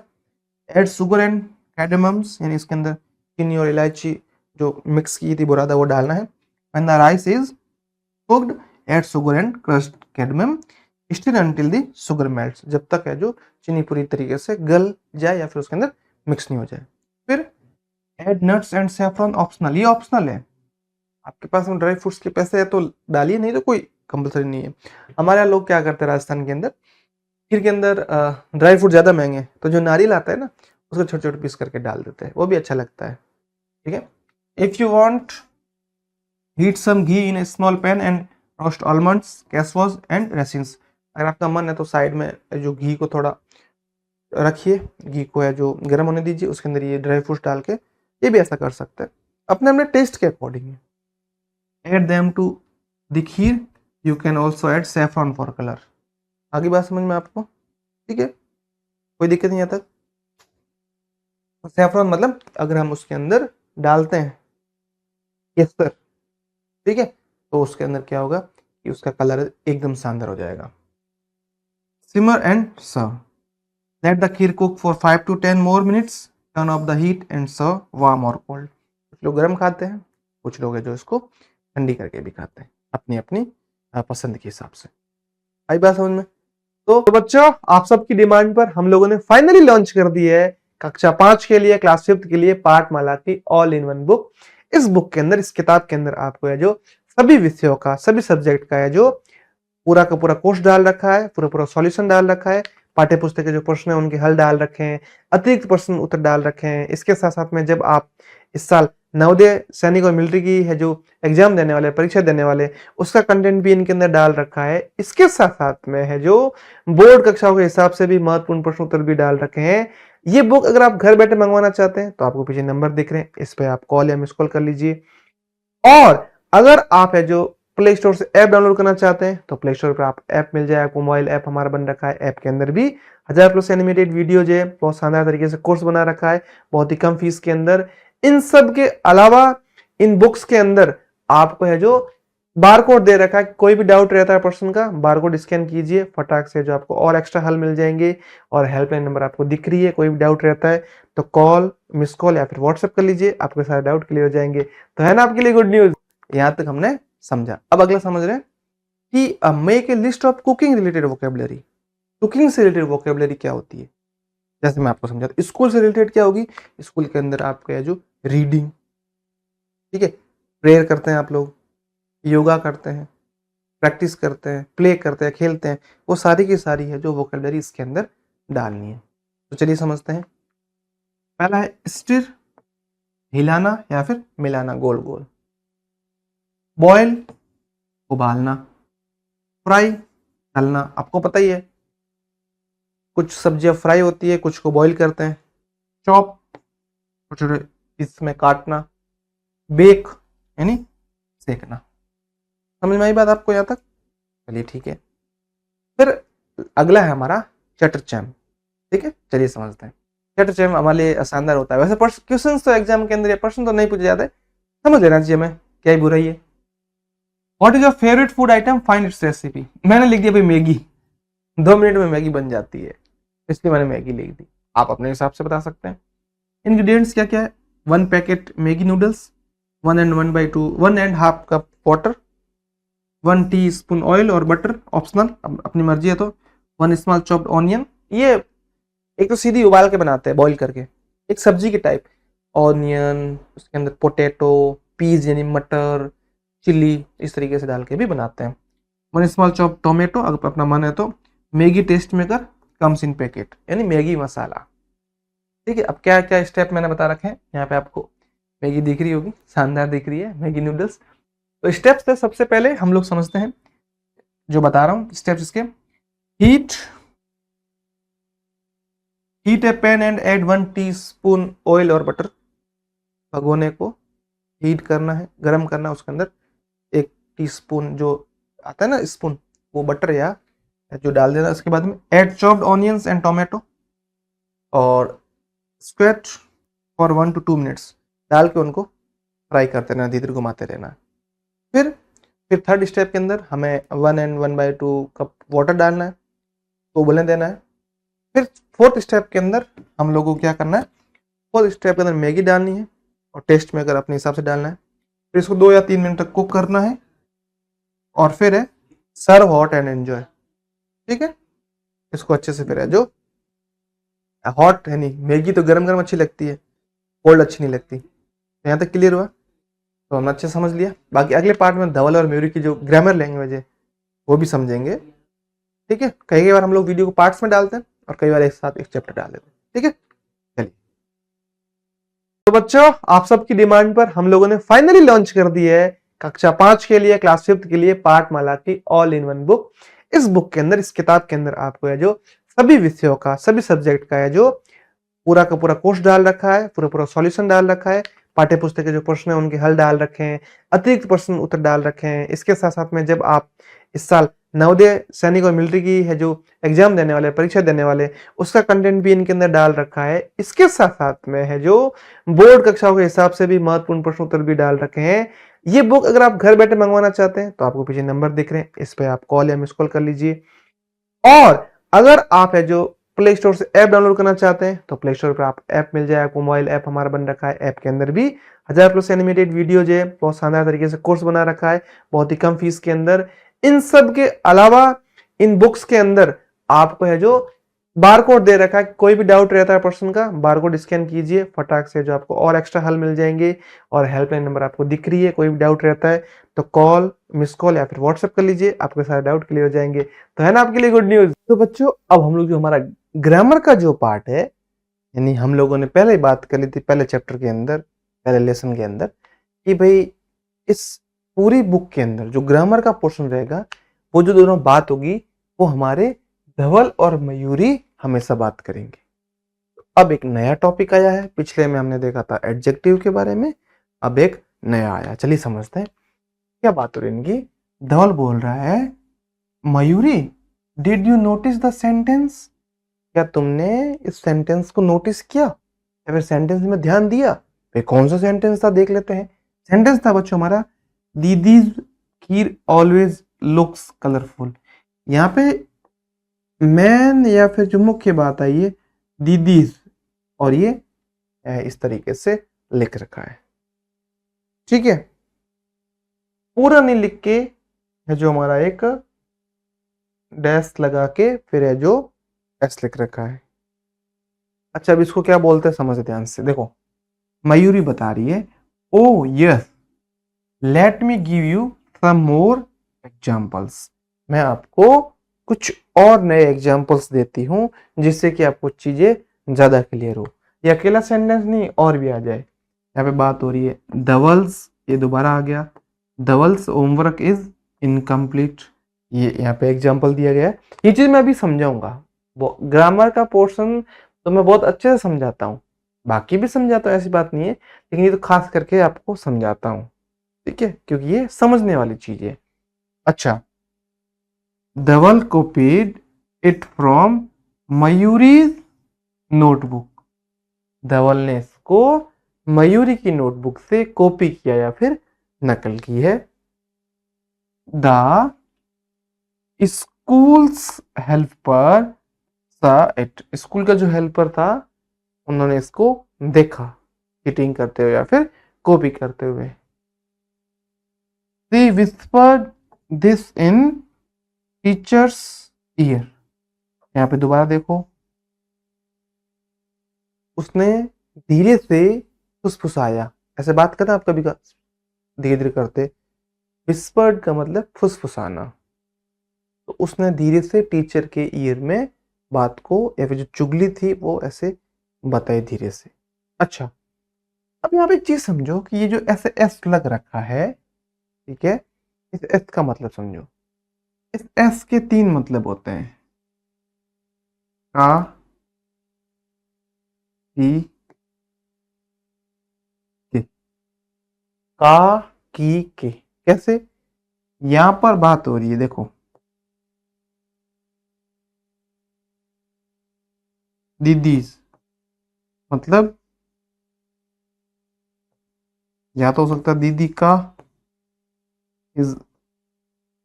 ऐड शुगर एंड कैडेमम्स, यानी इसके अंदर चीनी और इलायची जो मिक्स की थी बुरादा वो डालना है। When the rice is cooked add sugar and crushed cardamom, stir until the sugar melts, जब तक है जो चीनी पूरी तरीके से गल जाए या फिर उसके अंदर मिक्स नहीं हो जाए। फिर add nuts and saffron optional, ये ऑप्शनल है, आपके पास में ड्राई फ्रूट्स के पैसे है तो डालिए, नहीं तो कोई कंपलसरी नहीं है। हमारे यहाँ लोग क्या करते हैं राजस्थान के अंदर, खीर के अंदर ड्राई फ्रूट ज़्यादा महंगे हैं तो जो नारियल आता है ना उसको छोटे छोटे पीस करके डाल देते हैं, वो भी अच्छा लगता है, ठीक है। If you want heat some ghee in a small pan and roast almonds, cashews and raisins, अगर आपका मन है तो साइड में जो घी को थोड़ा रखिए, घी को है जो गर्म होने दीजिए, उसके अंदर ये ड्राई फ्रूट्स डाल के, ये भी ऐसा कर सकते हैं अपने अपने टेस्ट के according. Add them to the kheer, you can also add saffron for colour. आगे बात समझ में आपको, ठीक है, कोई दिक्कत नहीं आता। सैफरॉन मतलब अगर हम उसके अंदर डालते हैं केसर, ठीक है, तो उसके अंदर क्या होगा कि उसका कलर एकदम शानदार हो जाएगा। Simmer and serve, let the kheer cook for 5 to 10 more minutes, turn off the heat and serve warm और कोल्ड। कुछ लोग गर्म खाते हैं, कुछ लोग है जो इसको ठंडी करके भी खाते हैं, अपनी अपनी पसंद के हिसाब से। आई बात समझ में। तो बच्चों आप सबकी डिमांड पर हम लोगों ने फाइनली लॉन्च कर दी है कक्षा 5 के लिए, क्लास 5 के लिए पाठमाला की ऑल इन वन बुक। इस बुक के अंदर, इस किताब के अंदर आपको है जो सभी विषयों का, सभी सब्जेक्ट का है जो पूरा का पूरा कोर्स डाल रखा है, पूरा पूरा सॉल्यूशन डाल रखा है, पाठ्य पुस्तक के जो प्रश्न है उनके हल डाल रखे हैं, अतिरिक्त प्रश्न उत्तर डाल रखे हैं। इसके साथ साथ में जब आप इस साल नवोदय सैनिक और मिलिट्री की है जो एग्जाम देने वाले, परीक्षा देने वाले, उसका कंटेंट भी इनके अंदर डाल रखा है। इसके साथ साथ में है जो बोर्ड कक्षाओं के हिसाब से भी महत्वपूर्ण प्रश्न उत्तर भी डाल रखे हैं। ये बुक अगर आप घर बैठे मंगवाना चाहते हैं तो आपको पीछे नंबर दिख रहे हैं, इस पे आप कॉल या मिस कॉल कर लीजिए। और अगर आप है जो प्ले स्टोर से ऐप डाउनलोड करना चाहते हैं तो प्ले स्टोर पर आप ऐप मिल जाए, आपको मोबाइल ऐप हमारा बन रखा है। ऐप के अंदर भी 1000+ एनिमेटेड वीडियो जो है, बहुत शानदार तरीके से कोर्स बना रखा है, बहुत ही कम फीस के अंदर। इन सब के अलावा इन बुक्स के अंदर आपको है जो बारकोड दे रखा है, कोई भी डाउट रहता है पर्सन का, बारकोड स्कैन कीजिए, फटाक से जो आपको और एक्स्ट्रा हल मिल जाएंगे। और हेल्पलाइन नंबर आपको दिख रही है, कोई भी डाउट रहता है तो कॉल, मिस कॉल या फिर व्हाट्सएप कर लीजिए, आपके सारे डाउट क्लियर हो जाएंगे। तो है ना आपके लिए गुड न्यूज। यहां तक हमने समझा। अब अगला समझ रहे हैं कि make a list of cooking related vocabulary. Cooking से रिलेटेड वोकेबलरी क्या होती है, जैसे मैं आपको समझाता हूँ, स्कूल से रिलेटेड क्या होगी, स्कूल के अंदर आपका है जो रीडिंग, ठीक है, प्रेयर करते हैं आप लोग, योगा करते हैं, प्रैक्टिस करते हैं, प्ले करते हैं, खेलते हैं, वो सारी की सारी है जो वोकैबुलरी इसके अंदर डालनी है। तो चलिए समझते हैं। पहला है स्टिर, हिलाना या फिर मिलाना, गोल गोल। बॉयल, उबालना। फ्राई, तलना, आपको पता ही है, कुछ सब्जियां फ्राई होती है, कुछ को बॉईल करते हैं। चॉप, छोटे इसमें काटना। बेक यानी सेकना। समझ में आई बात आपको यहाँ तक? चलिए ठीक है। फिर अगला है हमारा चटरचैम, ठीक है, चलिए समझते हैं। चटरचैम हमारे लिए शानदार होता है। वैसे क्वेश्चन तो एग्जाम के अंदर या प्रश्न तो नहीं पूछे जाते, समझ लेना चाहिए हमें, क्या ही बुराई है। What is your favourite food item, find its recipe. मैंने लिख दिया भाई मैगी, 2 मिनट में मैगी बन जाती है, इसलिए मैंने मैगी लिख दी। आप अपने हिसाब से बता सकते हैं। इंग्रेडिएंट्स क्या क्या है, 1 packet Maggi noodles, 1.5 cup water, 1 tea spoon oil और बटर, ऑप्शनल, अपनी मर्जी है तो, 1 स्मॉल चॉप्ड ऑनियन। ये एक तो सीधी उबाल के बनाते हैं, बॉईल करके, एक सब्जी के टाइप, ऑनियन, उसके अंदर पोटैटो, पीज यानी मटर, चिली, इस तरीके से डाल के भी बनाते हैं। 1 स्मॉल चॉप टोमेटो, अगर अपना मन है तो। Maggi test maker comes in packet, यानी मैगी मसाला, ठीक है। अब क्या क्या स्टेप मैंने बता रखे हैं, यहाँ पे आपको मैगी दिख रही होगी, शानदार दिख रही है मैगी नूडल्स। तो स्टेप्स है, सबसे पहले हम लोग समझते हैं जो बता रहा हूँ स्टेप्स इसके। Heat heat A pan and add 1 teaspoon oil और बटर। भगोने को हीट करना है, गर्म करना है, उसके अंदर 1 टीस्पून जो आता है ना स्पून, वो बटर या जो डाल देना। उसके बाद में add chopped onions and tomato और स्क्वैट फॉर 1 to 2 मिनट्स, डाल के उनको फ्राई करते रहना, धीरे धीरे घुमाते रहना। फिर थर्ड स्टेप के अंदर हमें 1 and 1/2 कप वाटर डालना है, तो उबलने देना है। फिर फोर्थ स्टेप के अंदर हम लोगों को क्या करना है, फोर्थ स्टेप के अंदर मैगी डालनी है और टेस्ट में अगर अपने हिसाब से डालना है। फिर इसको 2 या 3 मिनट तक कुक करना है और फिर है सर्व हॉट एंड एंजॉय, ठीक है। इसको अच्छे से फिर है जो हॉट है, नहीं मैगी तो गरम गरम अच्छी लगती है, कोल्ड अच्छी नहीं लगती। तो यहाँ तक क्लियर हुआ, तो हमने अच्छे समझ लिया। बाकी अगले पार्ट में धवल और मयूरी की जो ग्रामर लैंग्वेज है वो भी समझेंगे, ठीक है। कई बार हम लोग वीडियो को पार्ट्स में डालते हैं और कई बार एक साथ एक चैप्टर डाल देते हैं, ठीक है। चलिए, तो बच्चों आप सबकी डिमांड पर हम लोगों ने फाइनली लॉन्च कर दी है कक्षा 5 के लिए, क्लास 5 के लिए पाठमाला की ऑल इन वन बुक। इस बुक के अंदर, इस किताब के अंदर आपको है जो सभी विषयों का, सभी सब्जेक्ट का है जो पूरा का पूरा कोर्स डाल रखा है, पूरा पूरा सॉल्यूशन डाल रखा है, पाठ्य पुस्तक के जो प्रश्न है उनके हल डाल रखे हैं, अतिरिक्त प्रश्न उत्तर डाल रखे हैं। इसके साथ साथ में जब आप इस साल नवोदय सैनिक और मिलिट्री की है जो एग्जाम देने वाले, परीक्षा देने वाले, उसका कंटेंट भी इनके अंदर डाल रखा है। इसके साथ साथ में है जो बोर्ड कक्षाओं के हिसाब से भी महत्वपूर्ण प्रश्न उत्तर भी डाल रखे हैं। ये बुक अगर आप घर बैठे मंगवाना चाहते हैं तो आपको पीछे नंबर दिख रहे हैं, इस पे आप कॉल या मिस कॉल कर लीजिए। और अगर आप है जो प्ले स्टोर से ऐप डाउनलोड करना चाहते हैं तो प्ले स्टोर पर आप ऐप मिल जाए, आपको मोबाइल ऐप हमारा बन रखा है। ऐप के अंदर भी 1000+ एनिमेटेड वीडियो जो है, बहुत शानदार तरीके से कोर्स बना रखा है, बहुत ही कम फीस के अंदर। इन सब के अलावा इन बुक्स के अंदर आपको है जो बारकोड दे रखा है, कोई भी डाउट रहता है पर्सन का, बारकोड स्कैन कीजिए, फटाक से जो आपको और एक्स्ट्रा हल मिल जाएंगे। और हेल्पलाइन नंबर आपको दिख रही है, कोई भी डाउट रहता है तो कॉल, मिस कॉल या फिर व्हाट्सएप कर लीजिए, आपके सारे डाउट क्लियर हो जाएंगे। तो है ना आपके लिए गुड न्यूज। तो बच्चों अब हम लोग जो हमारा ग्रामर का जो पार्ट है, यानी हम लोगों ने पहले ही बात कर ली थी पहले चैप्टर के अंदर, पहले लेसन के अंदर, कि भाई इस पूरी बुक के अंदर जो ग्रामर का पोर्शन रहेगा, वो जो दोनों बात होगी वो हमारे धवल और मयूरी हमेशा बात करेंगे। अब एक नया टॉपिक आया है, पिछले में हमने देखा था एडजेक्टिव के बारे में, अब एक नया आया, चलिए समझते हैं क्या बात हो रही है इनकी। धवल बोल रहा है, Mayuri did you notice the sentence, क्या तुमने इस सेंटेंस को नोटिस किया या फिर सेंटेंस में ध्यान दिया। भाई कौन सा सेंटेंस था देख लेते हैं। सेंटेंस था बच्चों हमारा, दीदीज खीर ऑलवेज लुक्स कलरफुल। यहाँ पे मैन या फिर जो मुख्य बात आई है दीदीज, और ये इस तरीके से लिख रखा है, ठीक है। पूरा नहीं लिख के है जो हमारा एक डैश लगा के फिर है जो एस लिख रखा है, अच्छा, अब इसको क्या बोलते हैं समझ ध्यान से देखो। मयूरी बता रही है, oh yes let me give you some more examples. मैं आपको कुछ और नए एग्जाम्पल्स देती हूँ जिससे कि आपको चीजें ज्यादा क्लियर हो। ये अकेला सेंटेंस नहीं और भी आ जाए। यहाँ पे बात हो रही है धवल्स, ये दोबारा आ गया, धवल्स होमवर्क इज इनकम्प्लीट। ये यहाँ पे एग्जाम्पल दिया गया है। ये चीज मैं अभी समझाऊंगा। ग्रामर का पोर्शन तो मैं बहुत अच्छे से समझाता हूँ, बाकी भी समझाता हूँ, ऐसी बात नहीं है, लेकिन ये तो खास करके आपको समझाता हूँ, ठीक है, क्योंकि ये समझने वाली चीज है। अच्छा, धवल कॉपीड इट फ्रॉम मयूरीज नोटबुक। धवल ने इसको मयूरी की नोटबुक से कॉपी किया या फिर नकल की है। द स्कूल्स हेल्पर सा इट। स्कूल का जो हेल्पर था उन्होंने इसको देखा चीटिंग करते हुए या फिर कॉपी करते हुए। They whispered this in teacher's ear। यहाँ पे दोबारा देखो, उसने धीरे से फुसफुसाया। ऐसे बात करना आप कभी का धीरे धीरे करते। विस्पर्ड का मतलब फुसफुसाना। तो उसने धीरे से टीचर के ईयर में बात को या फिर जो चुगली थी वो ऐसे बताई धीरे से। अच्छा, अब यहाँ पे एक चीज समझो कि ये जो ऐसे एस लग रखा है, ठीक है, इस एस का मतलब समझो। इस एस के तीन मतलब होते हैं, का, की, के। का, की, के कैसे? यहां पर बात हो रही है देखो, दीदीज मतलब या तो हो सकता है दीदी का इज,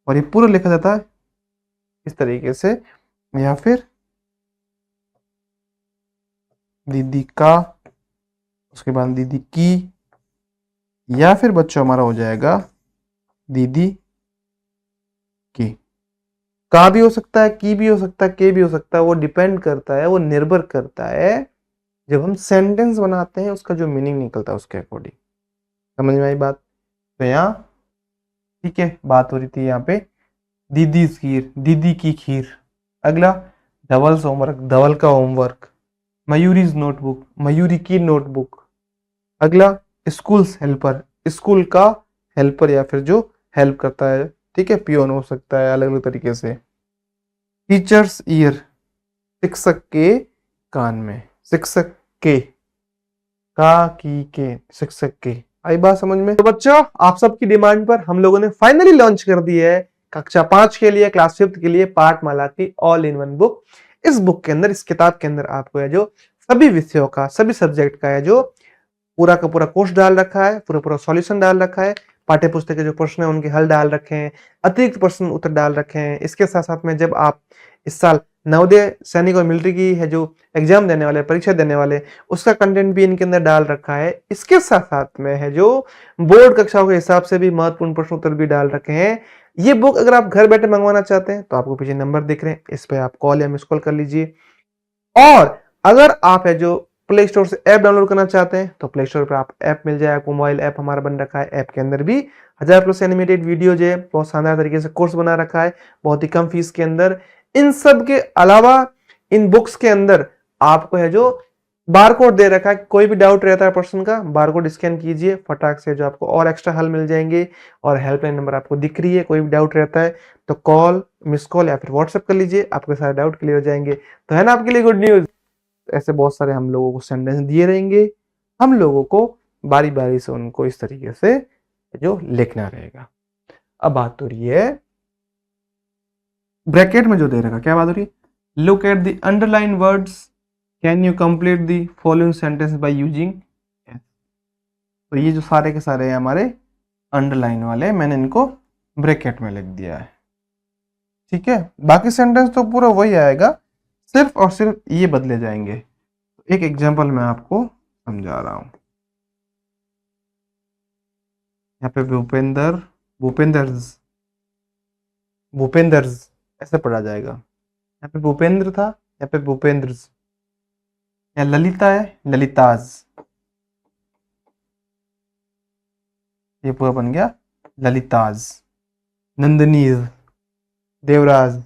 और ये पूरा लिखा जाता है इस तरीके से, या फिर दीदी का, उसके बाद दीदी की, या फिर बच्चों हमारा हो जाएगा दीदी की। का भी हो सकता है, की भी हो सकता है, के भी हो सकता है। वो डिपेंड करता है, वो निर्भर करता है जब हम सेंटेंस बनाते हैं उसका जो मीनिंग निकलता है उसके अकॉर्डिंग। समझ में आई बात? तो यहाँ ठीक है, बात हो रही थी यहाँ पे दीदी खीर, दीदी की खीर। अगला धवल्स होमवर्क, धवल का होमवर्क। मयूरीज नोटबुक, मयूरी की नोटबुक। अगला स्कूल्स हेल्पर, स्कूल का हेल्पर या फिर जो हेल्प करता है, ठीक है, पियोन हो सकता है अलग अलग तरीके से। टीचर्स ईयर, शिक्षक के कान में, शिक्षक के, का की के, शिक्षक के। आई बात समझ में? तो बच्चों, आप सबकी डिमांड पर हम लोगों ने फाइनली लॉन्च कर दी है कक्षा 5 के लिए, क्लास 5 के लिए पाठमाला की ऑल इन वन बुक। इस बुक के अंदर, इस किताब के अंदर आपको है जो सभी विषयों का, सभी सब्जेक्ट का है जो पूरा का पूरा कोर्स डाल रखा है, पूरा पूरा सॉल्यूशन डाल रखा है, पाठ्य पुस्तक के जो प्रश्न है उनके हल डाल रखे हैं, अतिरिक्त प्रश्न उत्तर डाल रखे हैं। इसके साथ साथ में जब आप इस साल नवोदय सैनिक और मिलिट्री की है जो एग्जाम देने वाले, परीक्षा देने वाले, उसका कंटेंट भी इनके अंदर डाल रखा है। इसके साथ साथ में है जो बोर्ड कक्षाओं के हिसाब से भी महत्वपूर्ण प्रश्न उत्तर भी डाल रखे हैं। ये बुक अगर आप घर बैठे मंगवाना चाहते हैं तो आपको पीछे नंबर दिख रहे हैं, इस पे आप कॉल या मिस कॉल कर लीजिए। और अगर आप है जो प्ले स्टोर से ऐप डाउनलोड करना चाहते हैं तो प्ले स्टोर पर आप ऐप मिल जाए, आपको मोबाइल ऐप हमारा बन रखा है। ऐप के अंदर भी 1000+ एनिमेटेड वीडियो जो है बहुत शानदार तरीके से कोर्स बना रखा है, बहुत ही कम फीस के अंदर। इन सब के अलावा इन बुक्स के अंदर आपको है जो बारकोड दे रखा है, कोई भी डाउट रहता है पर्सन का, बारकोड स्कैन कीजिए फटाक से, जो आपको और एक्स्ट्रा हल मिल जाएंगे। और हेल्पलाइन नंबर आपको दिख रही है, कोई भी डाउट रहता है तो कॉल, मिस कॉल या फिर व्हाट्सएप कर लीजिए, आपके सारे डाउट क्लियर हो जाएंगे। तो है ना आपके लिए गुड न्यूज। ऐसे बहुत सारे हम लोगों को सेंटेंस दिए रहेंगे, हम लोगों को बारी बारी से उनको इस तरीके से जो लिखना रहेगा। अब बात हो रही है ब्रैकेट में जो दे रखा, क्या बात हो रही है? Look at the underline words, can you complete the following sentence by using. तो ये जो सारे के सारे हैं हमारे अंडरलाइन वाले, मैंने इनको ब्रैकेट में लिख दिया है, ठीक है। बाकी सेंटेंस तो पूरा वही आएगा, सिर्फ और सिर्फ ये बदले जाएंगे। एक एग्जांपल मैं आपको समझा रहा हूं। यहाँ पे भूपेंद्र, भूपेंद्रज, भूपेंद्रज ऐसे पढ़ा जाएगा। यहाँ पे भूपेंद्र था, यहाँ पे भूपेंद्रज। या ललिता है, ललिताज, ये पूरा बन गया ललिताज। नंदनीज, देवराज,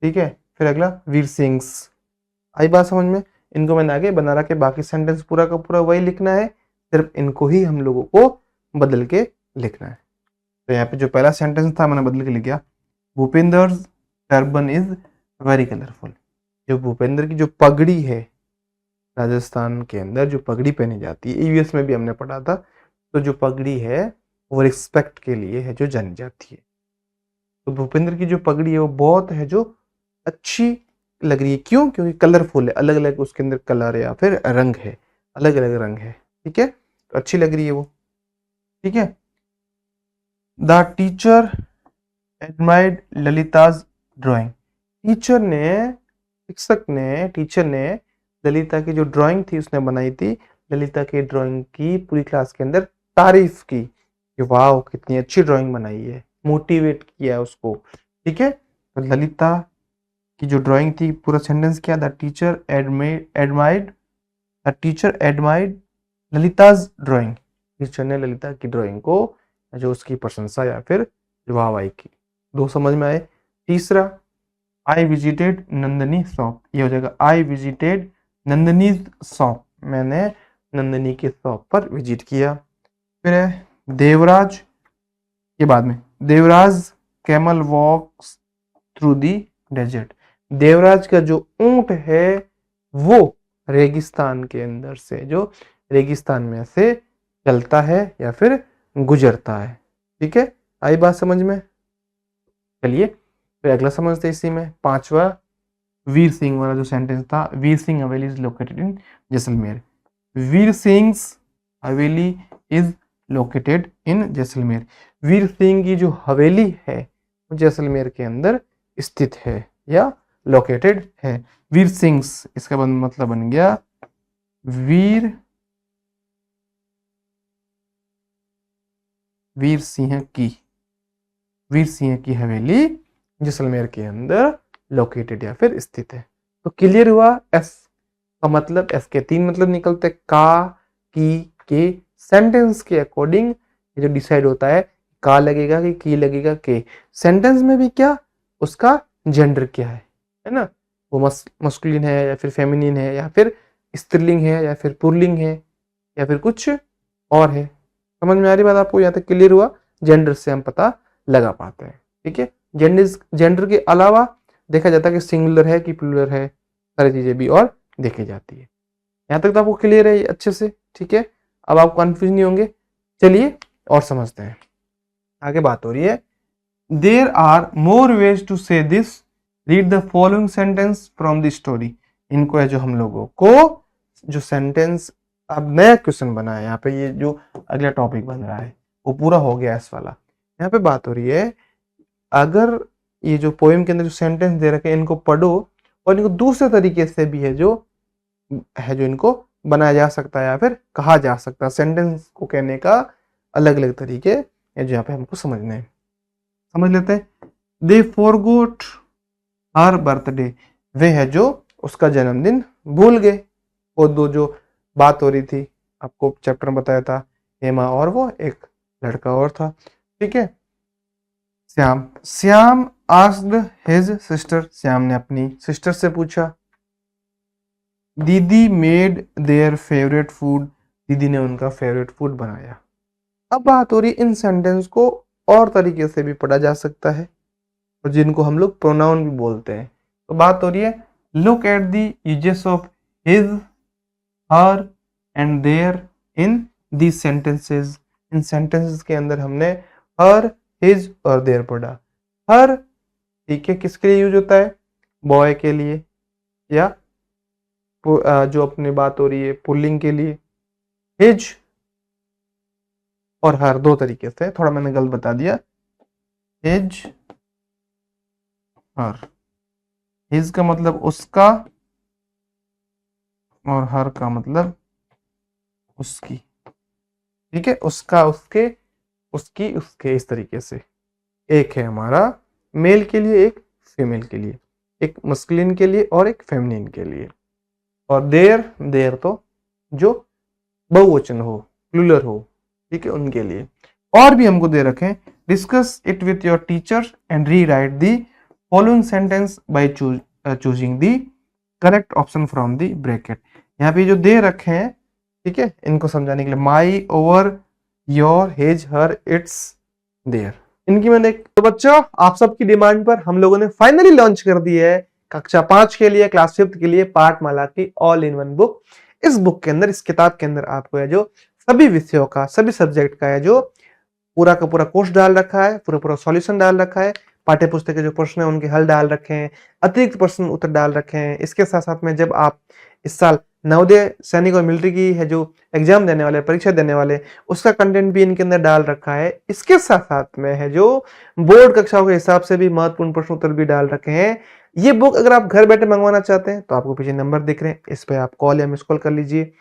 ठीक है। फिर अगला वीर सिंह। आई बात समझ में? इनको मैंने आगे बना रखा है, बाकी सेंटेंस पूरा का पूरा वही लिखना है, सिर्फ इनको ही हम लोगों को बदल के लिखना है। तो यहाँ पे जो पहला सेंटेंस था मैंने बदल के लिख दिया, Bhupendra turban is very colourful. जो भूपेंद्र की जो पगड़ी है, राजस्थान के अंदर जो पगड़ी पहनी जाती है, ईवीएस में भी हमने पढ़ा था, तो जो पगड़ी है वो रिस्पेक्ट के लिए है जो जानी जाती है। तो भूपेंद्र की जो पगड़ी है वो बहुत है जो अच्छी लग रही है। क्यों? क्योंकि कलरफुल है, अलग अलग उसके अंदर कलर या फिर रंग है, अलग अलग रंग है, ठीक है, तो अच्छी लग रही है वो, ठीक है। The teacher admired Lalita's drawing. Teacher ने ललिता की जो ड्राइंग थी उसने बनाई थी, ललिता की ड्राइंग की पूरी क्लास के अंदर तारीफ की कि वाह कितनी अच्छी ड्राइंग बनाई है, मोटिवेट किया उसको, ठीक है। तो ललिता की जो ड्राइंग थी, पूरा सेंटेंस क्या, the teacher admired Lalita's drawing. Teacher ने ललिता की ड्राइंग को जो उसकी प्रशंसा या फिर वाहवाही की। दो समझ में आए। तीसरा, आई विजिटेड नंदनी शॉप, ये हो जाएगा आई विजिटेड नंदनी शॉप, मैंने नंदनी के शॉप पर विजिट किया। फिर है देवराज, ये बाद में, Devraj camel walks through the desert. Devraj का जो ऊंट है वो रेगिस्तान के अंदर से, जो रेगिस्तान में से चलता है या फिर गुजरता है, ठीक है। आई बात समझ में? चलिए फिर अगला समझते इसी में। पांचवा, वीर सिंह वाला जो सेंटेंस था, वीर सिंह हवेली is located in Jaisalmer. Veer Singh Haveli is located in Jaisalmer. Veer Singh की जो हवेली है वो जैसलमेर के अंदर स्थित है या लोकेटेड है। वीर सिंह, इसका मतलब बन गया वीर सिंह की हवेली जैसलमेर के अंदर लोकेटेड या फिर स्थित है। तो क्लियर हुआ। एस का मतलब, एस के तीन मतलब निकलते, का, की, के। सेंटेंस के अकॉर्डिंग ये जो डिसाइड होता है, का लगेगा कि की लगेगा, के। सेंटेंस में भी क्या, उसका जेंडर क्या है ना, वो मस्कुलिन है या फिर फेमिनिन है या फिर स्त्रीलिंग है या फिर पुल्लिंग है या फिर कुछ और है। समझ में आ रही बात आपको? यहाँ तक क्लियर हुआ। जेंडर से हम पता लगा पाते हैं, ठीक है। जेंडर के अलावा देखा जाता है कि सिंगुलर है कि प्लूरल है, सारी चीजें भी और देखी जाती है। यहाँ तक तो आपको क्लियर है अच्छे से, ठीक है। अब आप कंफ्यूज नहीं होंगे। चलिए और समझते हैं। आगे बात हो रही है, there are more ways to say this, read the following sentence from the story. इनको है जो हम लोगों को जो सेंटेंस, अब नया क्वेश्चन बना है यहाँ पे, ये जो अगला टॉपिक बन रहा है वो पूरा हो गया इस वाला। यहाँ पे बात हो रही है, अगर ये जो पोएम के अंदर जो सेंटेंस दे रखे हैं इनको पढ़ो और इनको दूसरे तरीके से भी है जो इनको बनाया जा सकता है या फिर कहा जा सकता है। सेंटेंस को कहने का अलग अलग तरीके है जो यहाँ पे हमको समझने हैं। समझ लेते हैं। दे फॉरगॉट हर बर्थडे, वे है जो उसका जन्मदिन भूल गए। वो दो जो बात हो रही थी, आपको चैप्टर में बताया था, हेमा और वो एक लड़का और था, ठीक है। Shyam asked his sister, Shyam ने अपनी सिस्टर से पूछा। दीदी मेड देयर फेवरेट फूड, दीदी ने उनका फेवरेट फूड बनाया। अब बात हो रही है, इन सेंटेंस को और तरीके से भी पढ़ा जा सकता है और जिनको हम लोग प्रोनाउन भी बोलते हैं। तो बात हो रही है, look at the uses of his, her and their in these sentences. इन सेंटेंसेस के अंदर हमने हर, हिज और देयर पढ़ा। हर, ठीक है, किसके लिए यूज होता है, बॉय के लिए, या जो अपनी बात हो रही है पुल्लिंग के लिए। हिज और हर दो तरीके से, थोड़ा मैंने गलत बता दिया, हिज हर। हिज का मतलब उसका और हर का मतलब उसकी, ठीक है, उसका, उसके, उसकी, उसके, इस तरीके से। एक है हमारा मेल के लिए, एक फीमेल के लिए, एक मस्कुलिन के लिए और एक फेमिनिन के लिए। और देयर, देयर तो जो बहुवचन हो, प्लूरल हो, ठीक है, उनके लिए। और भी हमको दे रखे हैं, discuss it with your teacher and rewrite the following sentence by choosing the correct option from the bracket. यहाँ पे जो दे रखे हैं, ठीक है, इनको समझाने के लिए, my, our, your, his, her, its, their, इनकी मैंने। तो बच्चों, आप सबकी डिमांड पर हम लोगों ने फाइनली लॉन्च कर दी है कक्षा 5 के लिए, क्लास 5 के लिए पाठमाला की ऑल इन वन बुक। इस बुक के अंदर, इस किताब के अंदर आपको है जो सभी विषयों का, सभी सब्जेक्ट का है जो पूरा का पूरा कोर्स डाल रखा है, पूरा पूरा सॉल्यूशन डाल रखा है, पाठ्य पुस्तक के जो प्रश्न है उनके हल डाल रखे हैं, अतिरिक्त प्रश्न उत्तर डाल रखे हैं। इसके साथ साथ में जब आप इस साल नवोदय सैनिक और मिलिट्री की है जो एग्जाम देने वाले, परीक्षा देने वाले, उसका कंटेंट भी इनके अंदर डाल रखा है। इसके साथ साथ में है जो बोर्ड कक्षाओं के हिसाब से भी महत्वपूर्ण प्रश्न उत्तर भी डाल रखे हैं। ये बुक अगर आप घर बैठे मंगवाना चाहते हैं तो आपको पीछे नंबर दिख रहे हैं, इस पे आप कॉल या मिस कॉल कर लीजिए।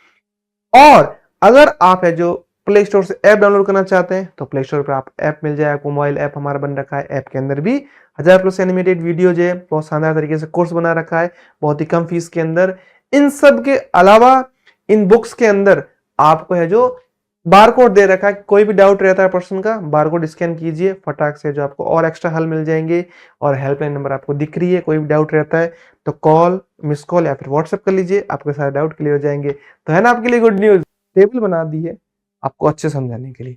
और अगर आप है जो प्ले स्टोर से ऐप डाउनलोड करना चाहते हैं तो प्ले स्टोर पर आप ऐप मिल जाए, आपको मोबाइल ऐप हमारा बन रखा है। ऐप के अंदर भी 1000+ एनिमेटेड वीडियो जो है, बहुत शानदार तरीके से कोर्स बना रखा है, बहुत ही कम फीस के अंदर। इन सब के अलावा इन बुक्स के अंदर आपको है जो बारकोड दे रखा है, कोई भी डाउट रहता है प्रश्न का, बारकोड स्कैन कीजिए, फटाक से जो आपको और एक्स्ट्रा हल मिल जाएंगे। और हेल्पलाइन नंबर आपको दिख रही है, कोई भी डाउट रहता है तो कॉल, मिस कॉल या फिर व्हाट्सएप कर लीजिए, आपके सारे डाउट क्लियर हो जाएंगे। तो है ना आपके लिए गुड न्यूज, टेबल बना दी है आपको अच्छे समझाने के लिए।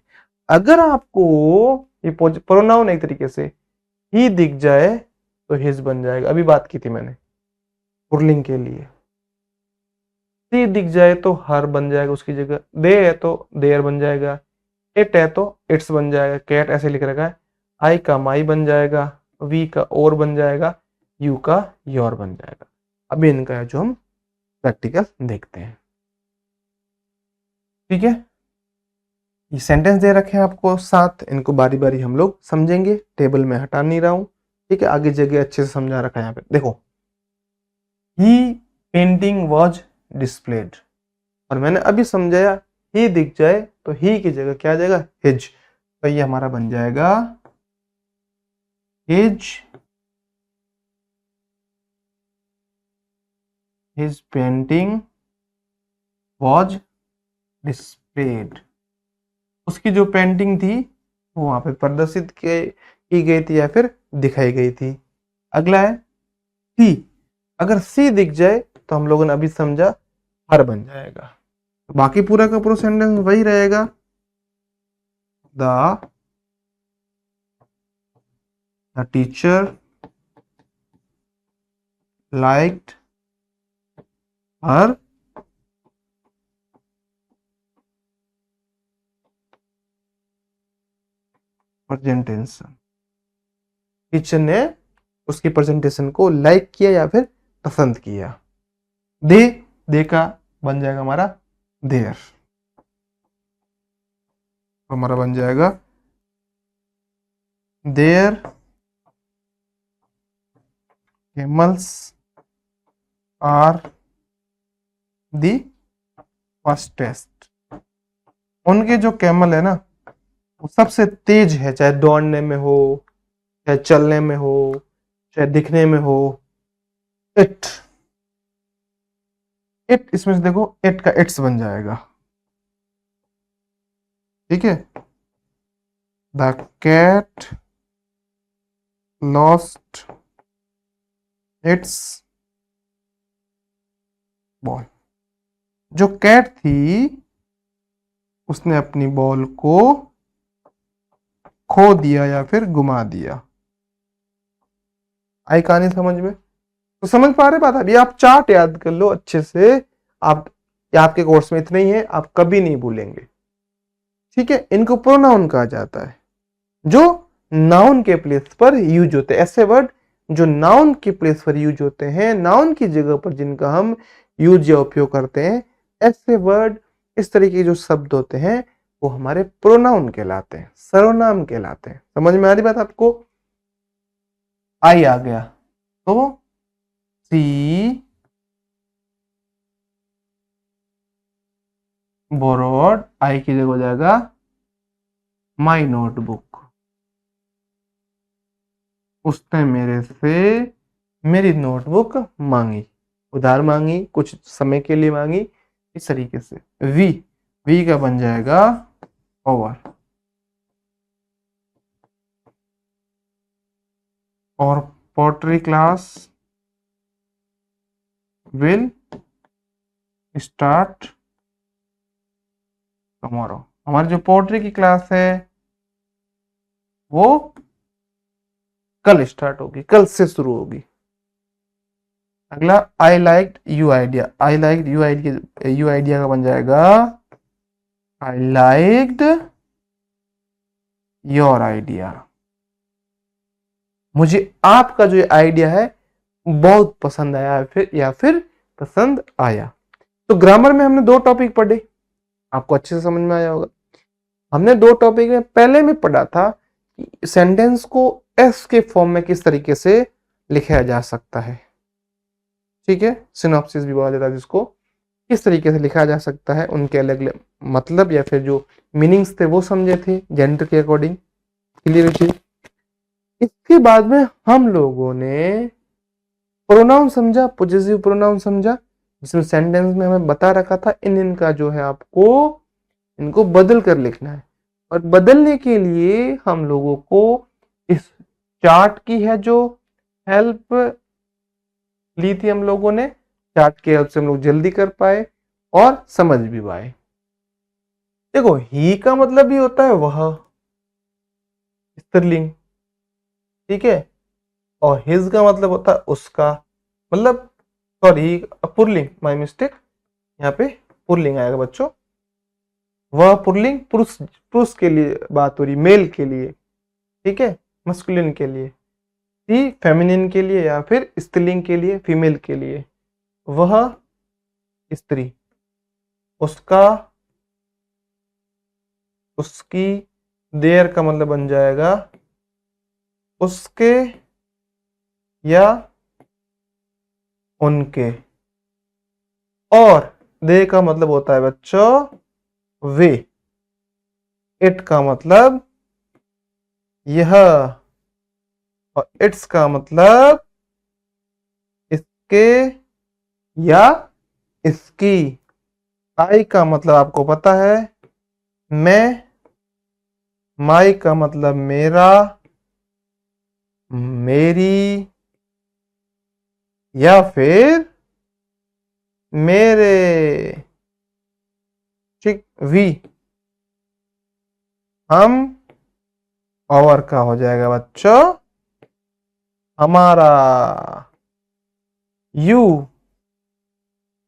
अगर आपको ये प्रोनाउन एक तरीके से ही दिख जाए तो हिज बन जाएगा, अभी बात की थी मैंने पुल्लिंग के लिए। सी दिख जाए तो हर बन जाएगा उसकी जगह, दे है तो देयर बन जाएगा, इट है तो इट्स बन जाएगा, कैट ऐसे लिख रखा है, आई का माई बन जाएगा, वी का और बन जाएगा, यू का योर बन जाएगा। अभी इनका है जो हम प्रैक्टिकल देखते हैं, ठीक है। ये सेंटेंस दे रखे हैं आपको 7, इनको बारी बारी हम लोग समझेंगे, टेबल में हटा नहीं रहा हूं, ठीक है। आगे जगह अच्छे से समझा रखा है यहाँ पे, देखो, ही पेंटिंग वॉज डिस्प्लेड, और मैंने अभी समझाया ही दिख जाए तो ही की जगह क्या आ जाएगा, हिज, तो ये हमारा बन जाएगा हिज पेंटिंग वॉज डिस्प्लेड। उसकी जो पेंटिंग थी वो वहां पे प्रदर्शित की गई थी या फिर दिखाई गई थी। अगला है सी, अगर सी दिख जाए तो हम लोगों ने अभी समझा हर बन जाएगा, बाकी पूरा का पूरा सेंटेंस वही रहेगा, the teacher liked her presentation, teacher ने उसकी प्रेजेंटेशन को लाइक किया या फिर पसंद किया। दे का बन जाएगा हमारा देयर, हमारा बन जाएगा there camels are the fastest. उनके जो कैमल है ना वो सबसे तेज है, चाहे दौड़ने में हो, चाहे चलने में हो, चाहे दिखने में हो। इट, इट इसमें से देखो, इट का इट्स बन जाएगा, ठीक है। The cat lost its ball, जो कैट थी उसने अपनी बॉल को खो दिया या फिर गुमा दिया। आई कहानी समझ में? तो समझ पा रहे बात? अभी आप चार्ट याद कर लो अच्छे से, आप आपके कोर्स में इतना ही है, आप कभी नहीं भूलेंगे, ठीक है। इनको प्रोनाउन कहा जाता है, जो नाउन के प्लेस पर यूज होते हैं। ऐसे वर्ड जो नाउन के प्लेस पर यूज होते हैं, नाउन की जगह पर जिनका हम यूज या उपयोग करते हैं, ऐसे वर्ड, इस तरीके के जो शब्द होते हैं वो हमारे प्रोनाउन कहलाते हैं, सर्वनाम कहलाते हैं। समझ में आ रही बात आपको? आई आ गया तो सी बोरोड, आई की जगह हो जाएगा माई नोटबुक, उसने मेरे से मेरी नोटबुक मांगी, उधार मांगी, कुछ समय के लिए मांगी, इस तरीके से। वी का बन जाएगा ओवर, और pottery class will start tomorrow. हमारी जो पोट्री की क्लास है वो कल स्टार्ट होगी, कल से शुरू होगी। अगला I like you idea, I like you idea, you idea का बन जाएगा आई लाइक्ड योर आइडिया। मुझे आपका जो आइडिया है बहुत पसंद आया, फिर या फिर पसंद आया। तो ग्रामर में हमने 2 टॉपिक पढ़े, आपको अच्छे से समझ में आया होगा। हमने 2 टॉपिक में पहले में पढ़ा था कि सेंटेंस को एस के फॉर्म में किस तरीके से लिखा जा सकता है, ठीक है, सिनॉप्सिस भी बोला जाता है जिसको, किस तरीके से लिखा जा सकता है, उनके अलग अलग मतलब या फिर जो मीनिंग्स थे वो समझे थे जेंडर के अकॉर्डिंग, क्लियर थी। इसके बाद में हम लोगों ने प्रोनाउन समझा, पॉजिटिव प्रोनाउन समझा, जिसमें सेंटेंस में हमें बता रखा था इनका जो है आपको इनको बदल कर लिखना है, और बदलने के लिए हम लोगों को इस चार्ट की है जो हेल्प ली थी हम लोगों ने, चार्ट की हेल्प से हम लोग जल्दी कर पाए और समझ भी पाए। देखो ही का मतलब भी होता है वह, स्त्रीलिंग, ठीक है, और हिज का मतलब होता है उसका, मतलब सॉरी पुल्लिंग, माय मिस्टेक, यहाँ पे पुल्लिंग आएगा बच्चों। वह पुल्लिंग पुरुष, पुरुष के लिए बात हो रही, मेल के लिए, ठीक है, मस्कुलिन के लिए, सी फेमिनिन के लिए या फिर स्त्रीलिंग के लिए, फीमेल के लिए। वह स्त्री, उसका, उसकी, देयर का मतलब बन जाएगा उसके या उनके, और दे का मतलब होता है बच्चों वे, इट का मतलब यह, और इट्स का मतलब इसके या इसकी। आई का मतलब आपको पता है मैं, माई का मतलब मेरा, मेरी, या फिर मेरे, ठीक। वी, हम, और का हो जाएगा बच्चों हमारा। यू,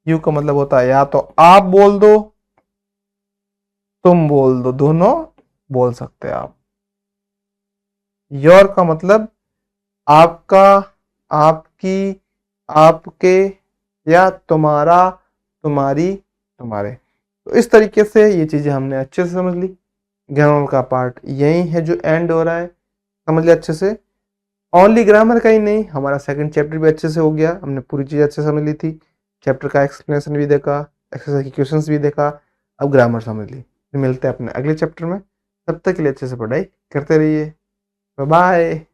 यू का मतलब होता है या तो आप बोल दो, तुम बोल दो, दोनों बोल सकते हैं आप। योर का मतलब आपका, आपकी, आपके, या तुम्हारा, तुम्हारी, तुम्हारे। तो इस तरीके से ये चीजें हमने अच्छे से समझ ली। ग्रामर का पार्ट यही है जो एंड हो रहा है, समझ लिया अच्छे से। ओनली ग्रामर का ही नहीं, हमारा सेकंड चैप्टर भी अच्छे से हो गया, हमने पूरी चीज अच्छे से समझ ली थी, चैप्टर का एक्सप्लेनेशन भी देखा, एक्सरसाइज के क्वेश्चंस भी देखा, अब ग्रामर समझ ली। मिलते हैं अपने अगले चैप्टर में, तब तक के लिए अच्छे से पढ़ाई करते रहिए। Bye bye.